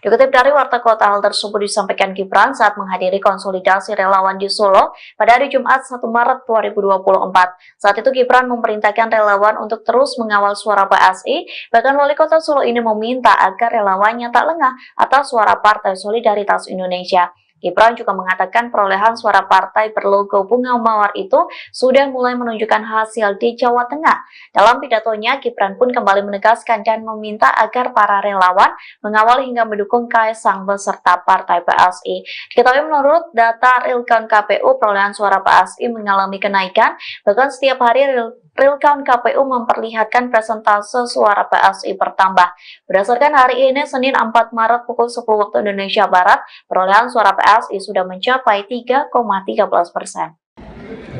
Dikutip dari Warta Kota, hal tersebut disampaikan Gibran saat menghadiri konsolidasi relawan di Solo pada hari Jumat 1 Maret 2024. Saat itu Gibran memerintahkan relawan untuk terus mengawal suara PSI, bahkan Wali Kota Solo ini meminta agar relawannya tak lengah atas suara Partai Solidaritas Indonesia. Gibran juga mengatakan perolehan suara partai berlogo bunga mawar itu sudah mulai menunjukkan hasil di Jawa Tengah. Dalam pidatonya, Gibran pun kembali menegaskan dan meminta agar para relawan mengawal hingga mendukung Kaisang beserta partai PSI. Diketahui menurut data real count KPU, perolehan suara PSI mengalami kenaikan, bahkan setiap hari real count KPU memperlihatkan persentase suara PSI bertambah. Berdasarkan hari ini, Senin 4 Maret pukul 10 waktu Indonesia Barat, perolehan suara PSI sudah mencapai 3,13%.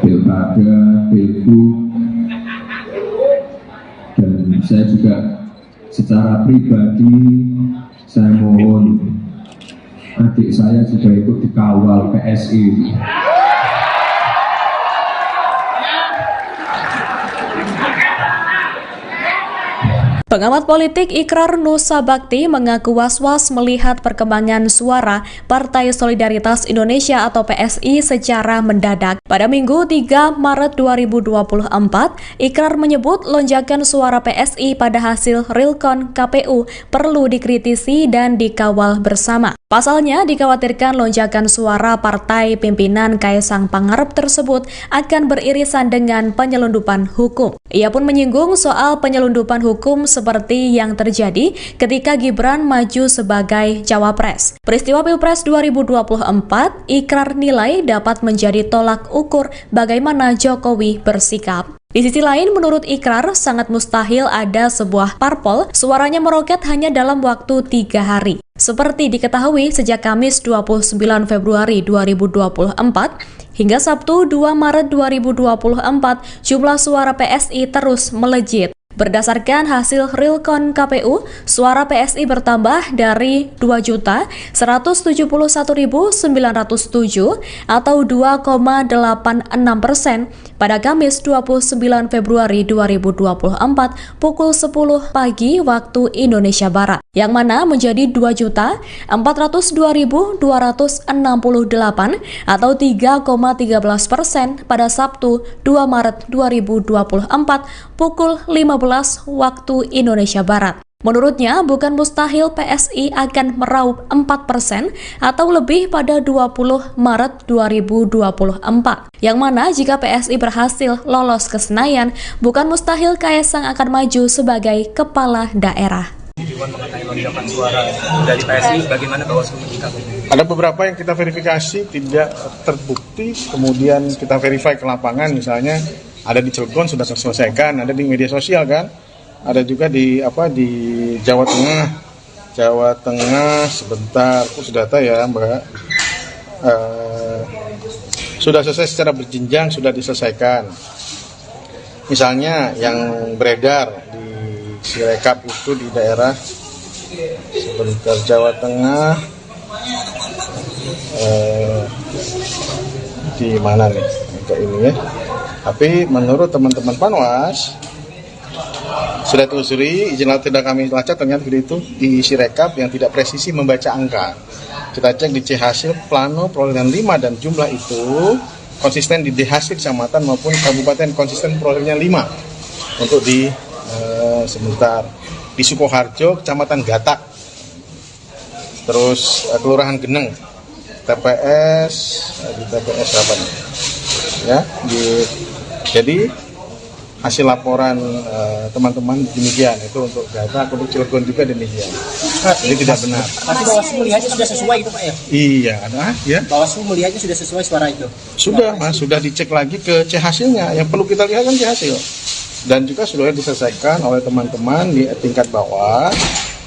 Pilkada, Pilgub, dan saya juga secara pribadi, saya mohon adik saya juga ikut dikawal PSI. Pengamat politik Ikrar Nusa Bakti mengaku was-was melihat perkembangan suara Partai Solidaritas Indonesia atau PSI secara mendadak. Pada Minggu 3 Maret 2024, Ikrar menyebut lonjakan suara PSI pada hasil real count KPU perlu dikritisi dan dikawal bersama. Pasalnya, dikhawatirkan lonjakan suara partai pimpinan Kaisang Pangarep tersebut akan beririsan dengan penyelundupan hukum. Ia pun menyinggung soal penyelundupan hukum seperti yang terjadi ketika Gibran maju sebagai cawapres. Peristiwa Pilpres 2024, Ikrar nilai dapat menjadi tolak ukur bagaimana Jokowi bersikap. Di sisi lain, menurut Ikrar, sangat mustahil ada sebuah parpol suaranya meroket hanya dalam waktu 3 hari. Seperti diketahui, sejak Kamis 29 Februari 2024 hingga Sabtu 2 Maret 2024, jumlah suara PSI terus melejit. Berdasarkan hasil real count KPU, suara PSI bertambah dari 2.171.907 atau 2,86% pada Kamis 29 Februari 2024 pukul 10 pagi waktu Indonesia Barat, yang mana menjadi 2.402.268 atau 3,13% pada Sabtu 2 Maret 2024 pukul 15 waktu Indonesia Barat. Menurutnya, bukan mustahil PSI akan meraup 4% atau lebih pada 20 Maret 2024. Yang mana jika PSI berhasil lolos ke Senayan, bukan mustahil Kaisang akan maju sebagai kepala daerah. temuan mengenai lonjakan suara dari PSI, bagaimana Bawaslu menyikapi? Ada beberapa yang kita verifikasi tidak terbukti, kemudian kita verify ke lapangan, misalnya ada di Cilegon sudah terselesaikan, ada di media sosial kan, ada juga di Jawa Tengah sebentar, sudah tahu ya Mbak, sudah selesai secara berjenjang, sudah diselesaikan. Misalnya yang beredar di Sirekap itu di daerah sebentar Jawa Tengah, di mana nih kayak ini ya. Tapi menurut teman-teman Panwas sudah telusuri, izin tidak kami lacak, ternyata video itu di Sirekap yang tidak presisi membaca angka. Kita cek di C hasil plano perolehan 5 dan jumlah itu konsisten di D hasil kecamatan maupun kabupaten, konsisten perolehannya 5 untuk di sebentar di Sukoharjo, kecamatan Gatak, terus kelurahan Geneng, TPS apa nih ya, jadi hasil laporan teman-teman demikian, itu untuk Gatak, untuk Cilegon juga demikian. Ini tidak benar. Tapi Bawaslu melihatnya sudah sesuai itu Pak ya? Iya, ya. Bawaslu melihatnya sudah sesuai suara itu? Sudah Mas, sudah dicek lagi ke C hasilnya. Yang perlu kita lihat kan C hasil. Dan juga sudah diselesaikan oleh teman-teman di tingkat bawah,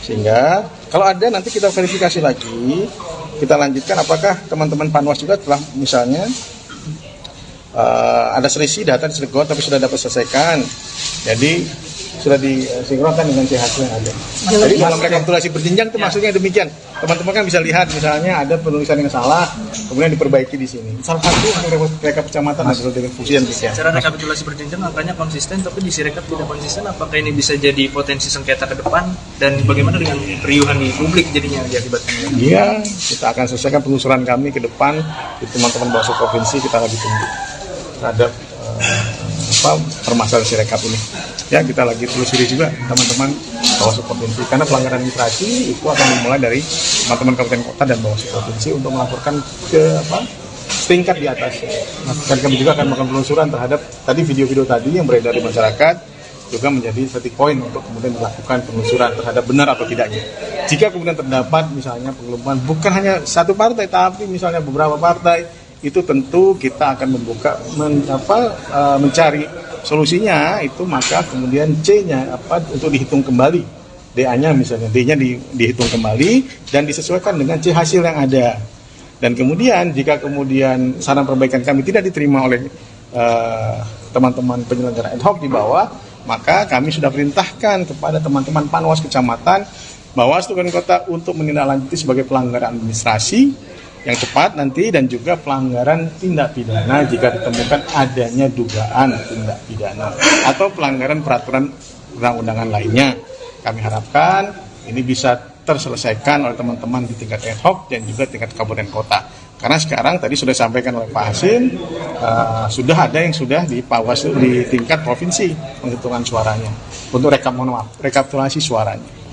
sehingga kalau ada nanti kita verifikasi lagi, kita lanjutkan apakah teman-teman Panwas juga telah misalnya ada selisih data di Cilegon tapi sudah dapat selesaikan, jadi sudah disinkronkan dengan C hasil yang ada. Jadi dalam rekapitulasi berjenjang itu maksudnya demikian. Teman-teman kan bisa lihat misalnya ada penulisan yang salah, kemudian diperbaiki di sini. Salah satu rekap kecamatan adalah dengan fungsi yang demikian. Secara rekapitulasi berjenjang angkanya konsisten, tapi di Sirekap tidak konsisten. Apakah ini bisa jadi potensi sengketa ke depan, dan bagaimana dengan keriuhan di publik jadinya diakibatkan? Iya, kita akan selesaikan penelusuran kami ke depan di teman-teman Bawaslu provinsi, kita lagi tunggu terhadap permasalahan Sirekap ini. Ya, kita lagi telusuri juga teman-teman Bawaslu provinsi, karena pelanggaran administrasi itu akan dimulai dari teman-teman kabupaten kota dan Bawaslu provinsi untuk melaporkan ke tingkat di atas. Dan kami juga akan melakukan penelusuran terhadap tadi video-video tadi yang beredar di masyarakat, juga menjadi titik poin untuk kemudian melakukan penelusuran terhadap benar atau tidaknya. Jika kemudian terdapat misalnya penggelembungan bukan hanya satu partai tapi misalnya beberapa partai, itu tentu kita akan mencari solusinya itu, maka kemudian C-nya untuk dihitung kembali, DA-nya misalnya, D-nya dihitung kembali dan disesuaikan dengan C hasil yang ada. Dan kemudian jika kemudian saran perbaikan kami tidak diterima oleh teman-teman penyelenggara ad hoc di bawah, maka kami sudah perintahkan kepada teman-teman Panwas kecamatan, Bawaslu Kabupaten Kota untuk menindaklanjuti sebagai pelanggaran administrasi yang cepat nanti, dan juga pelanggaran tindak pidana jika ditemukan adanya dugaan tindak pidana atau pelanggaran peraturan perundang-undangan lainnya. Kami harapkan ini bisa terselesaikan oleh teman-teman di tingkat ad hoc dan juga tingkat kabupaten kota. Karena sekarang tadi sudah disampaikan oleh Pak Hasim, sudah ada yang sudah di Bawaslu di tingkat provinsi penghitungan suaranya untuk rekapitulasi suaranya.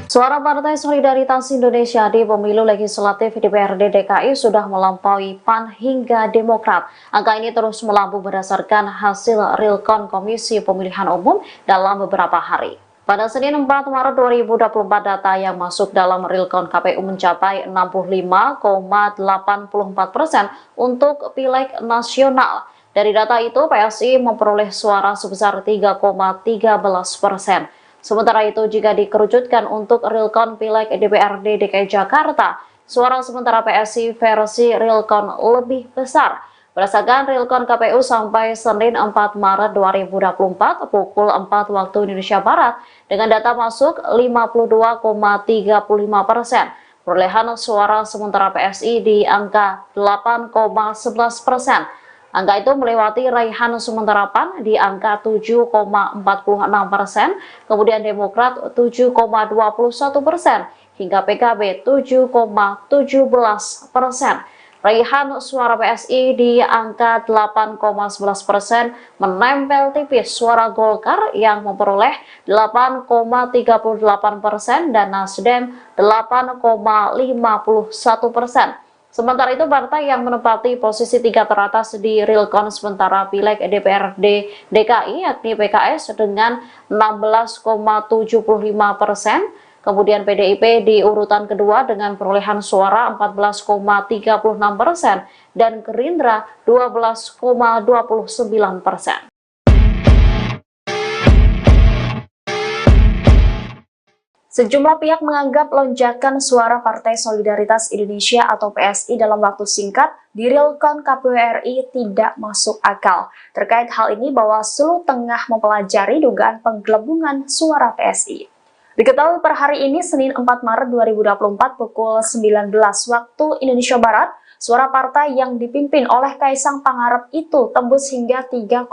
Suara Partai Solidaritas Indonesia di pemilu legislatif DPRD DKI sudah melampaui PAN hingga Demokrat. Angka ini terus melambung berdasarkan hasil Realcon Komisi Pemilihan Umum dalam beberapa hari. Pada Senin 4 Maret 2024, data yang masuk dalam Realcon KPU mencapai 65,84% untuk Pileg nasional. Dari data itu, PSI memperoleh suara sebesar 3,13%. Sementara itu, jika dikerucutkan untuk Realcon Pileg DPRD DKI Jakarta, suara sementara PSI versi Realcon lebih besar. Berdasarkan Realcon KPU sampai Senin 4 Maret 2024 pukul 4 waktu Indonesia Barat, dengan data masuk 52,35%. Perolehan suara sementara PSI di angka 8,11%. Angka itu melewati raihan sementara PAN di angka 7,46%, kemudian Demokrat 7,21%, hingga PKB 7,17%. Raihan suara PSI di angka 8,11% menempel tipis suara Golkar yang memperoleh 8,38% dan Nasdem 8,51%. Sementara itu, partai yang menempati posisi 3 teratas di real count sementara pileg DPRD DKI yakni PKS dengan 16,75%, kemudian PDIP di urutan kedua dengan perolehan suara 14,36% dan Gerindra 12,29%. Sejumlah pihak menganggap lonjakan suara Partai Solidaritas Indonesia atau PSI dalam waktu singkat di real count KPU RI tidak masuk akal. Terkait hal ini, Bawaslu tengah mempelajari dugaan penggelembungan suara PSI. Diketahui per hari ini, Senin 4 Maret 2024 pukul 19 waktu Indonesia Barat, suara partai yang dipimpin oleh Kaisang Pangarep itu tembus hingga 3,13%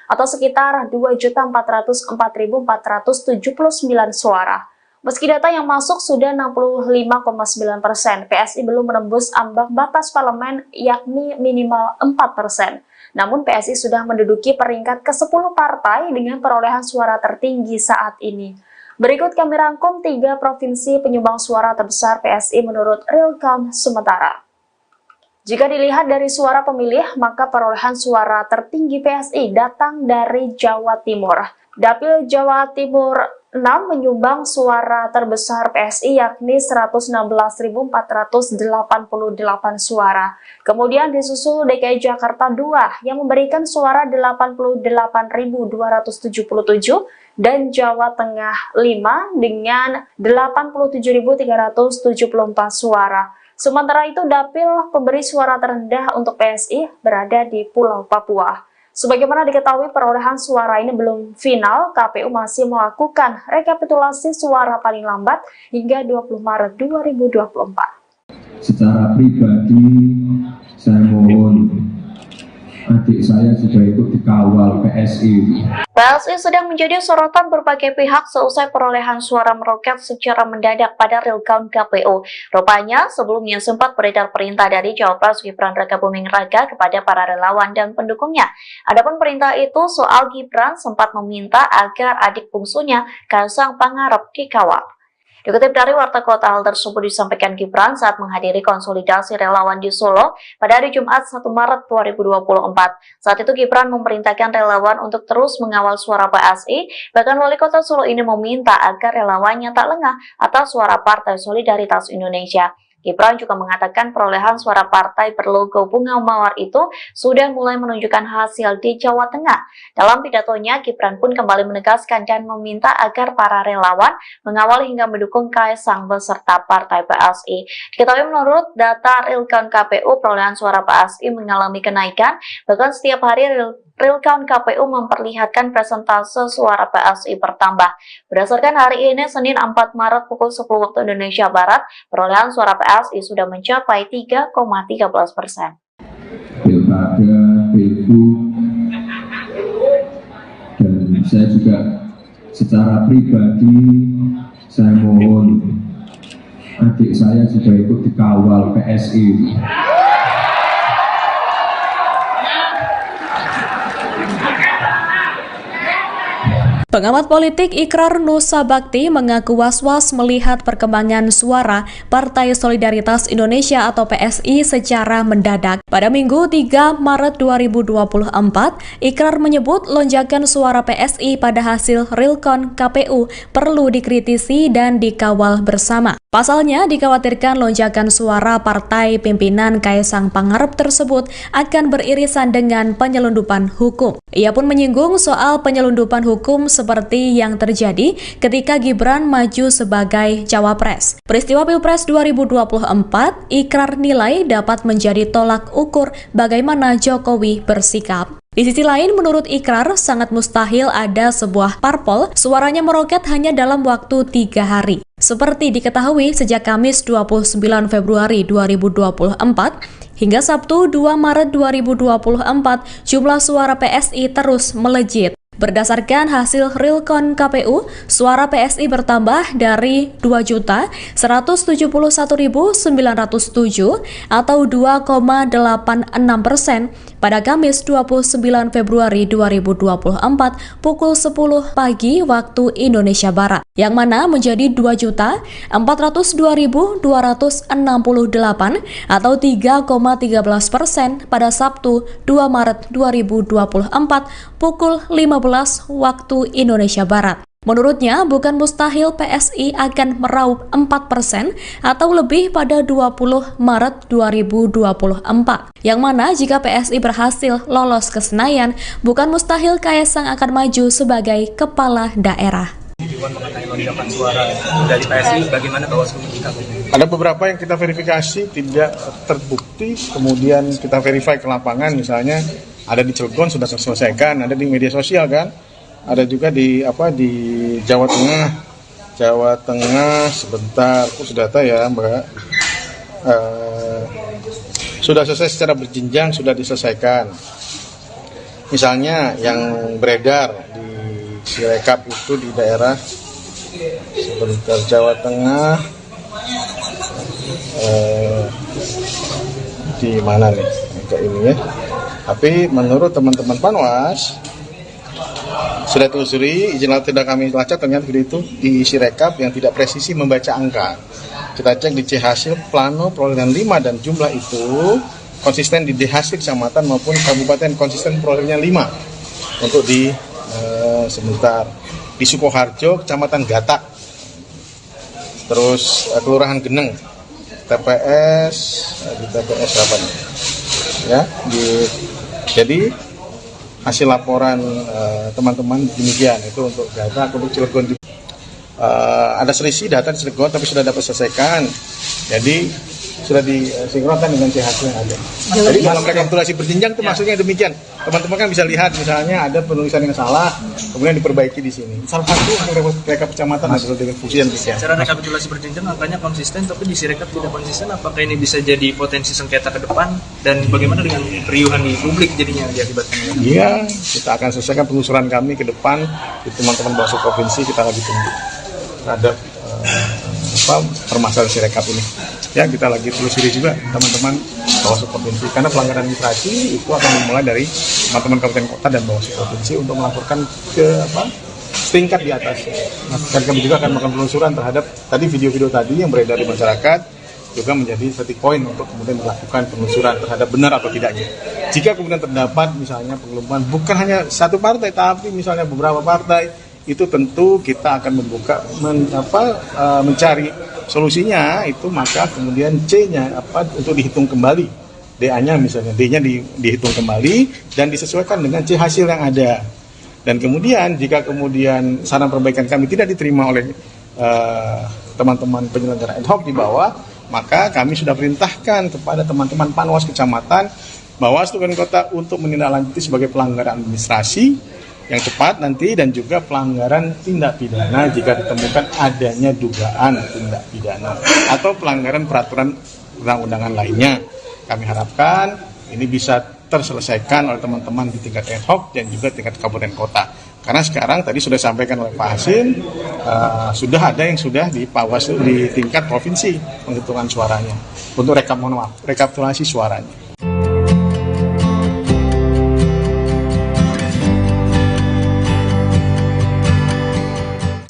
atau sekitar 2.404.479 suara. Meski data yang masuk sudah 65,9%, PSI belum menembus ambang batas parlemen yakni minimal 4%. Namun PSI sudah menduduki peringkat ke-10 partai dengan perolehan suara tertinggi saat ini. Berikut kami rangkum 3 provinsi penyumbang suara terbesar PSI menurut real count sementara. Jika dilihat dari suara pemilih, maka perolehan suara tertinggi PSI datang dari Jawa Timur. Dapil Jawa Timur 6 menyumbang suara terbesar PSI yakni 116.488 suara. Kemudian disusul DKI Jakarta 2 yang memberikan suara 88.277 dan Jawa Tengah 5 dengan 87.374 suara. Sementara itu, dapil pemberi suara terendah untuk PSI berada di Pulau Papua. Sebagaimana diketahui, perolehan suara ini belum final, KPU masih melakukan rekapitulasi suara paling lambat hingga 20 Maret 2024. Secara pribadi, saya mohon adik saya juga ikut dikawal PSI. PSI sedang menjadi sorotan berbagai pihak seusai perolehan suara meroket secara mendadak pada real count KPU. Rupanya, sebelumnya sempat beredar perintah dari Cawapres Gibran Rakabuming Raka kepada para relawan dan pendukungnya. Adapun perintah itu soal Gibran sempat meminta agar adik bungsunya Kaisang Pangarep dikawal. Dikutip dari Warta Kota, hal tersebut disampaikan Gibran saat menghadiri konsolidasi relawan di Solo pada hari Jumat 1 Maret 2024. Saat itu Gibran memerintahkan relawan untuk terus mengawal suara PSI, bahkan Wali Kota Solo ini meminta agar relawannya tak lengah atas suara Partai Solidaritas Indonesia. Gibran juga mengatakan perolehan suara partai berlogo bunga mawar itu sudah mulai menunjukkan hasil di Jawa Tengah. Dalam pidatonya, Gibran pun kembali menegaskan dan meminta agar para relawan mengawal hingga mendukung Kaisang beserta partai PSI. Diketahui menurut data real count KPU, perolehan suara PSI mengalami kenaikan, bahkan setiap hari real count KPU memperlihatkan persentase suara PSI bertambah. Berdasarkan hari ini, Senin 4 Maret pukul 10 waktu Indonesia Barat, perolehan suara PSI sudah mencapai 3,13%. Pilkada, Pilgub, dan saya juga secara pribadi, saya mohon adik saya juga ikut dikawal PSI. Pengamat politik Ikrar Nusa Bakti mengaku was-was melihat perkembangan suara Partai Solidaritas Indonesia atau PSI secara mendadak. Pada Minggu 3 Maret 2024, Ikrar menyebut lonjakan suara PSI pada hasil real count KPU perlu dikritisi dan dikawal bersama. Pasalnya, dikhawatirkan lonjakan suara partai pimpinan Kaisang Pangarep tersebut akan beririsan dengan penyelundupan hukum. Ia pun menyinggung soal penyelundupan hukum seperti yang terjadi ketika Gibran maju sebagai cawapres. Peristiwa Pilpres 2024, Ikrar nilai dapat menjadi tolak ukur bagaimana Jokowi bersikap. Di sisi lain, menurut Ikrar, sangat mustahil ada sebuah parpol suaranya meroket hanya dalam waktu 3 hari. Seperti diketahui, sejak Kamis 29 Februari 2024 hingga Sabtu 2 Maret 2024, jumlah suara PSI terus melejit. Berdasarkan hasil realcon KPU, suara PSI bertambah dari 2.171.907 atau 2,86% pada Kamis 29 Februari 2024 pukul 10 pagi waktu Indonesia Barat, yang mana menjadi 2.402.268 atau 3,13% pada Sabtu 2 Maret 2024 pukul 15 waktu Indonesia Barat. Menurutnya, bukan mustahil PSI akan meraup 4% atau lebih pada 20 Maret 2024. Yang mana jika PSI berhasil lolos ke Senayan, bukan mustahil Kaesang akan maju sebagai kepala daerah. Tujuan mengenai lonjakan suara dari PSI, bagaimana Bawaslu menyikapi? Ada beberapa yang kita verifikasi tidak terbukti, kemudian kita verify ke lapangan, misalnya ada di Cilegon sudah terselesaikan, ada di media sosial kan, ada juga di Jawa Tengah sebentar, aku sudah tahu ya Mbak, sudah selesai secara berjenjang, sudah diselesaikan. Misalnya yang beredar di Sirekap itu di daerah sebentar Jawa Tengah, di mana nih kayak ini ya. Tapi menurut teman-teman Panwas sudah telusuri, izin tidak kami lacak, ternyata video itu di Sirekap yang tidak presisi membaca angka. Kita cek di C hasil plano perolehan 5 dan jumlah itu konsisten di D hasil kecamatan maupun kabupaten, konsisten perolehannya 5 untuk di sebentar di Sukoharjo, kecamatan Gatak, terus kelurahan Geneng, TPS di TPS apa nih? Ya, jadi hasil laporan teman-teman demikian itu untuk data untuk Cilegon. Ada selisih data di Cilegon tapi sudah dapat selesaikan, jadi sudah disinkronkan dengan hasil yang ada. Jadi dalam rekapitulasi berjenjang itu maksudnya demikian. Teman-teman kan bisa lihat misalnya ada penulisan yang salah, kemudian diperbaiki di sini. Salah satu rekap kecamatan adalah dengan fungsi yang bisa. Secara rekapitulasi berjenjang angkanya konsisten, tapi di Sirekap tidak konsisten. Apakah ini bisa jadi potensi sengketa ke depan? Dan bagaimana dengan keriuhan di publik jadinya diakibatkan? Iya, kita akan selesaikan penelusuran kami ke depan. Teman-teman Bawaslu Provinsi kita lagi tunggu terhadap permasalahan Sirekap ini. Ya, kita lagi telusuri juga teman-teman Bawaslu Provinsi, karena pelanggaran administrasi itu akan dimulai dari teman-teman Kabupaten Kota dan Bawaslu Provinsi untuk melaporkan ke tingkat di atas. Dan kami juga akan melakukan penelusuran terhadap tadi video-video tadi yang beredar di masyarakat, juga menjadi titik poin untuk kemudian melakukan penelusuran terhadap benar atau tidaknya. Jika kemudian terdapat misalnya penggelembungan bukan hanya satu partai tapi misalnya beberapa partai, itu tentu kita akan mencari solusinya itu, maka kemudian C-nya untuk dihitung kembali, DA-nya misalnya, D-nya dihitung kembali dan disesuaikan dengan C hasil yang ada. Dan kemudian jika kemudian saran perbaikan kami tidak diterima oleh teman-teman penyelenggara ad hoc di bawah, maka kami sudah perintahkan kepada teman-teman Panwas Kecamatan, Bawaslu Kabupaten Kota untuk menindaklanjuti sebagai pelanggaran administrasi yang cepat nanti, dan juga pelanggaran tindak pidana jika ditemukan adanya dugaan tindak pidana atau pelanggaran peraturan perundang-undangan lainnya. Kami harapkan ini bisa terselesaikan oleh teman-teman di tingkat ad hoc dan juga tingkat kabupaten kota. Karena sekarang tadi sudah disampaikan oleh Pak Hasim, sudah ada yang sudah di Bawaslu di tingkat provinsi penghitungan suaranya untuk rekapitulasi suaranya.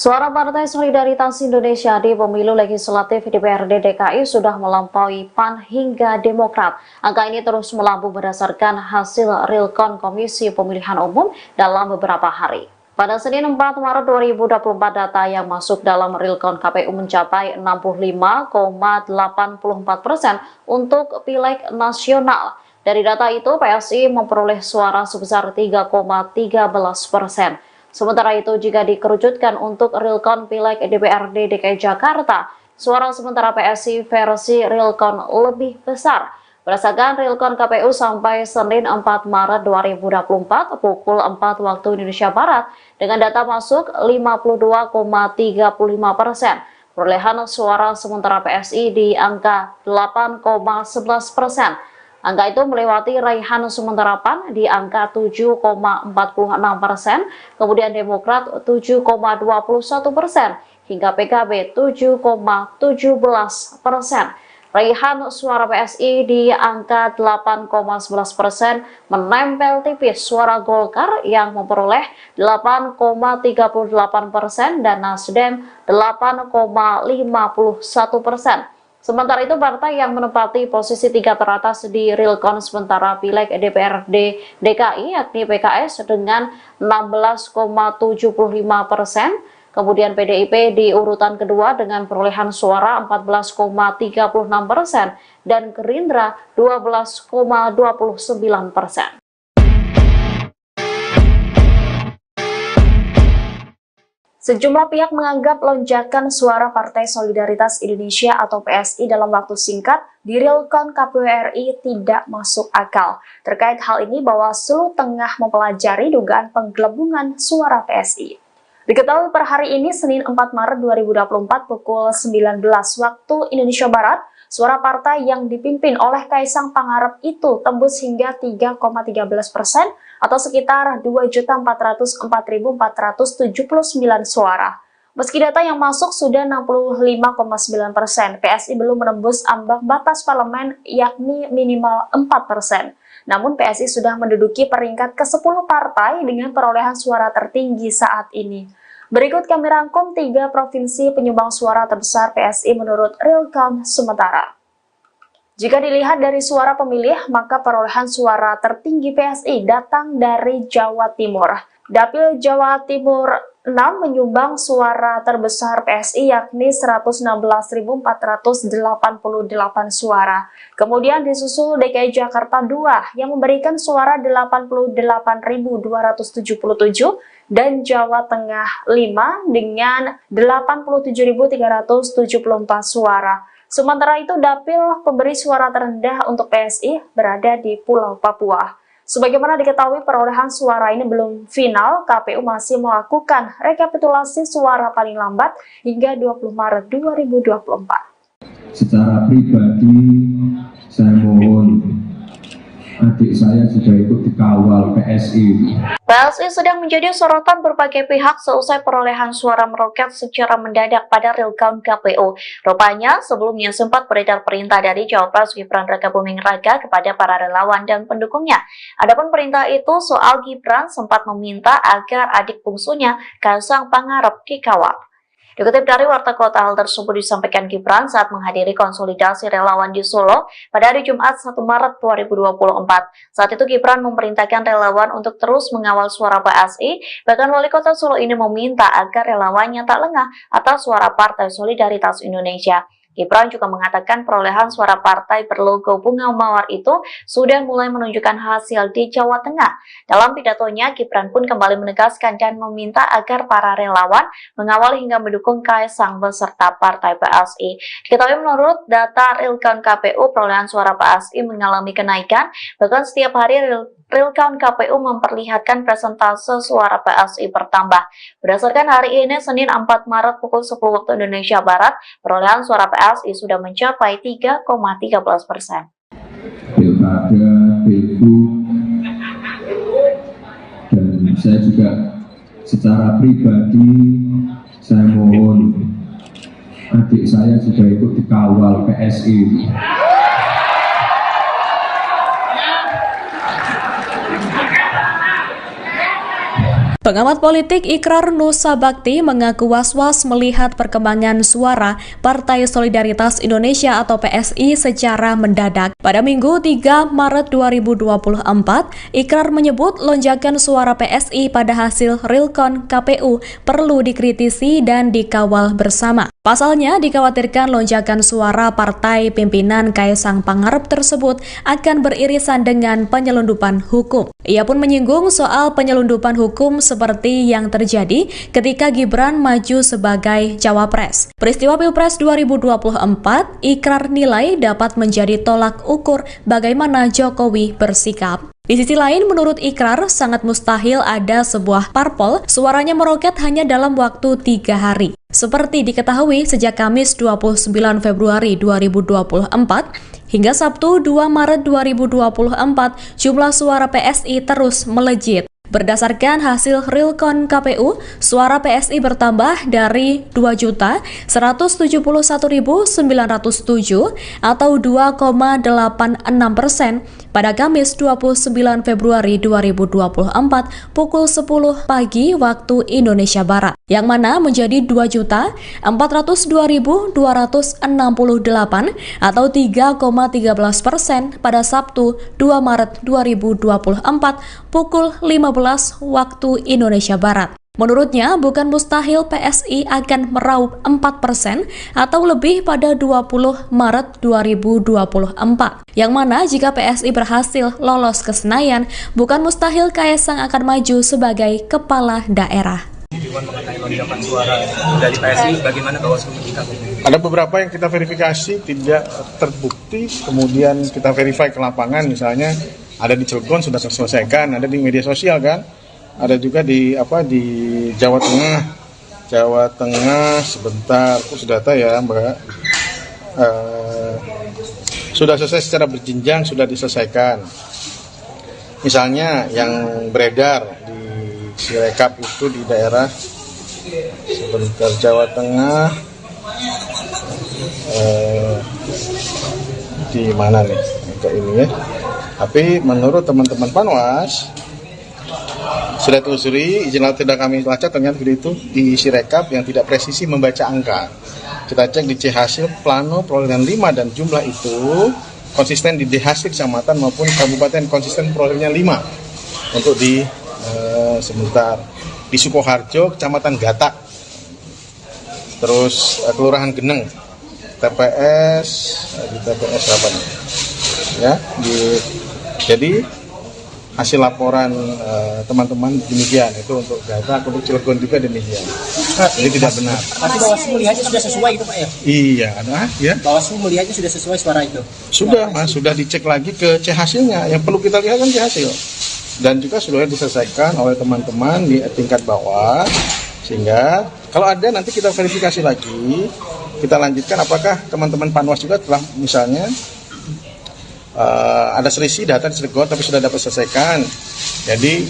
Suara Partai Solidaritas Indonesia di pemilu legislatif DPRD DKI sudah melampaui PAN hingga Demokrat. Angka ini terus melambung berdasarkan hasil realcon Komisi Pemilihan Umum dalam beberapa hari. Pada Senin 4 Maret 2024, data yang masuk dalam realcon KPU mencapai 65,84% untuk Pileg nasional. Dari data itu, PSI memperoleh suara sebesar 3,13%. Sementara itu, jika dikerucutkan untuk realcon Pileg DPRD DKI Jakarta, suara sementara PSI versi realcon lebih besar. Berdasarkan realcon KPU sampai Senin 4 Maret 2024 pukul 4 waktu Indonesia Barat, dengan data masuk 52,35%. Perolehan suara sementara PSI di angka 8,11%. Angka itu melewati raihan sementara PAN di angka 7,46%, kemudian Demokrat 7,21%, hingga PKB 7,17%. Raihan suara PSI di angka 8,11% menempel tipis suara Golkar yang memperoleh 8,38% dan Nasdem 8,51%. Sementara itu partai yang menempati posisi 3 teratas di Realcon sementara Pileg DPRD DKI yakni PKS dengan 16,75%. Kemudian PDIP di urutan kedua dengan perolehan suara 14,36% dan Gerindra 12,29%. Sejumlah pihak menganggap lonjakan suara Partai Solidaritas Indonesia atau PSI dalam waktu singkat di Realcon KPU RI tidak masuk akal. Terkait hal ini, Bawaslu tengah mempelajari dugaan penggelembungan suara PSI. Diketahui per hari ini, Senin 4 Maret 2024 pukul 19 waktu Indonesia Barat, suara partai yang dipimpin oleh Kaisang Pangarep itu tembus hingga 3,13% atau sekitar 2.404.479 suara. Meski data yang masuk sudah 65,9%, PSI belum menembus ambang batas parlemen yakni minimal 4%. Namun PSI sudah menduduki peringkat ke-10 partai dengan perolehan suara tertinggi saat ini. Berikut kami rangkum 3 provinsi penyumbang suara terbesar PSI menurut Realcon sementara. Jika dilihat dari suara pemilih, maka perolehan suara tertinggi PSI datang dari Jawa Timur. Dapil Jawa Timur 6 menyumbang suara terbesar PSI yakni 116.488 suara. Kemudian disusul DKI Jakarta 2 yang memberikan suara 88.277 dan Jawa Tengah 5 dengan 87.374 suara. Sementara itu dapil pemberi suara terendah untuk PSI berada di Pulau Papua. Sebagaimana diketahui perolehan suara ini belum final, KPU masih melakukan rekapitulasi suara paling lambat hingga 20 Maret 2024. Secara pribadi, saya mohon adik saya juga ikut dikawal PSI. PSI sedang menjadi sorotan berbagai pihak seusai perolehan suara meroket secara mendadak pada Realcon KPU. Rupanya, sebelumnya sempat beredar perintah dari Cawapres Gibran Rakabuming Raka kepada para relawan dan pendukungnya. Adapun perintah itu soal Gibran sempat meminta agar adik bungsunya Kaisang Pangarep dikawal. Dikutip dari Warta Kota, hal tersebut disampaikan Gibran saat menghadiri konsolidasi relawan di Solo pada hari Jumat 1 Maret 2024. Saat itu Gibran memerintahkan relawan untuk terus mengawal suara PSI, bahkan Wali Kota Solo ini meminta agar relawannya tak lengah atas suara Partai Solidaritas Indonesia. Gibran juga mengatakan perolehan suara partai berlogo bunga mawar itu sudah mulai menunjukkan hasil di Jawa Tengah. Dalam pidatonya, Gibran pun kembali menegaskan dan meminta agar para relawan mengawal hingga mendukung Kaisang beserta partai PSI. Diketahui menurut data Realcon KPU, perolehan suara PSI mengalami kenaikan, bahkan setiap hari Realcon KPU memperlihatkan persentase suara PSI bertambah. Berdasarkan hari ini, Senin 4 Maret pukul 10 waktu Indonesia Barat, perolehan suara PSI sudah mencapai 3,13%. Pilkada, Pilgub, dan saya juga secara pribadi, saya mohon adik saya juga ikut dikawal PSI. Pengamat politik Ikrar Nusa Bakti mengaku was-was melihat perkembangan suara Partai Solidaritas Indonesia atau PSI secara mendadak. Pada Minggu 3 Maret 2024, Ikrar menyebut lonjakan suara PSI pada hasil Realcon KPU perlu dikritisi dan dikawal bersama. Pasalnya, dikhawatirkan lonjakan suara partai pimpinan Kaisang Pangarep tersebut akan beririsan dengan penyelundupan hukum. Ia pun menyinggung soal penyelundupan hukum seperti yang terjadi ketika Gibran maju sebagai cawapres. Peristiwa Pilpres 2024, Ikrar nilai dapat menjadi tolak ukur bagaimana Jokowi bersikap. Di sisi lain, menurut Ikrar, sangat mustahil ada sebuah parpol suaranya meroket hanya dalam waktu 3 hari. Seperti diketahui, sejak Kamis 29 Februari 2024 hingga Sabtu 2 Maret 2024, jumlah suara PSI terus melejit. Berdasarkan hasil Realcon KPU, suara PSI bertambah dari 2.171.907 atau 2,86% pada Kamis 29 Februari 2024 pukul 10 pagi waktu Indonesia Barat, yang mana menjadi 2.402.268 atau 3,13% pada Sabtu 2 Maret 2024 pukul 15 waktu Indonesia Barat. Menurutnya, bukan mustahil PSI akan meraup 4% atau lebih pada 20 Maret 2024. Yang mana jika PSI berhasil lolos ke Senayan, bukan mustahil Kaesang akan maju sebagai kepala daerah. Mengenai lonjakan suara dari PSI, bagaimana Bawaslu menyikapi? Ada beberapa yang kita verifikasi tidak terbukti, kemudian kita verify ke lapangan, misalnya ada di Cilegon sudah terselesaikan, ada di media sosial kan, ada juga di Jawa Tengah sebentar, data ya Mbak, sudah selesai secara berjenjang, sudah diselesaikan. Misalnya yang beredar di Sirekap itu di daerah sebentar Jawa Tengah, di mana nih kayak ini ya. Tapi menurut teman-teman Panwas sudah telusuri, izin tidak kami lacak, ternyata video itu di Sirekap yang tidak presisi membaca angka. Kita cek di C hasil plano perolehan 5 dan jumlah itu konsisten di D hasil kecamatan maupun kabupaten, konsisten perolehannya 5 untuk di sebentar di Sukoharjo, kecamatan Gatak, terus kelurahan Geneng, TPS apa nih ya, jadi hasil laporan teman-teman demikian, itu untuk Gatak, untuk Cilegon juga demikian. Ini tidak benar. Tapi Bawaslu melihatnya sudah sesuai itu Pak ya? Iya, ya. Bawaslu melihatnya sudah sesuai suara itu? Sudah Mas, sudah dicek lagi ke C hasilnya. Yang perlu kita lihat kan C hasil. Dan juga sudah diselesaikan oleh teman-teman di tingkat bawah, sehingga kalau ada nanti kita verifikasi lagi, kita lanjutkan apakah teman-teman Panwas juga telah misalnya ada selisih data di Cilegon tapi sudah dapat selesaikan, jadi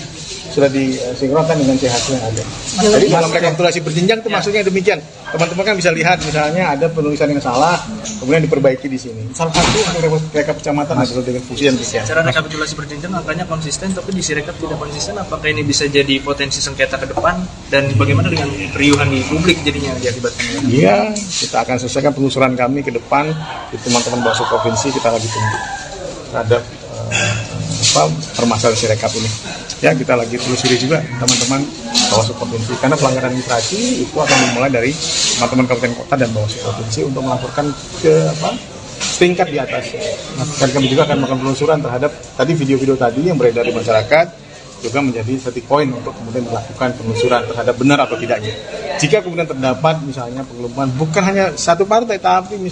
sudah disinkronkan dengan C hasil yang ada. Jadi dalam rekapitulasi berjenjang itu maksudnya demikian. Teman-teman kan bisa lihat misalnya ada penulisan yang salah, kemudian diperbaiki di sini. Salah satu rekap kecamatan adalah dengan fungsi yang demikian. Secara rekapitulasi berjenjang angkanya konsisten, tapi di Sirekap tidak konsisten. Apakah ini bisa jadi potensi sengketa ke depan, dan bagaimana dengan keriuhan di publik jadinya diakibatkan? Iya, kita akan selesaikan penelusuran kami ke depan di teman-teman Bawaslu provinsi, kita lagi tunggu terhadap permasalahan Sirekap ini. Ya, kita lagi telusuri juga teman-teman Bawaslu provinsi, karena pelanggaran administrasi itu akan dimulai dari teman-teman kabupaten kota dan Bawaslu provinsi untuk melaporkan ke tingkat di atas. Dan kami juga akan melakukan penelusuran terhadap tadi video-video tadi yang beredar di masyarakat, juga menjadi satu poin untuk kemudian melakukan penelusuran terhadap benar atau tidaknya. Jika kemudian terdapat misalnya penggelembungan bukan hanya satu partai, tapi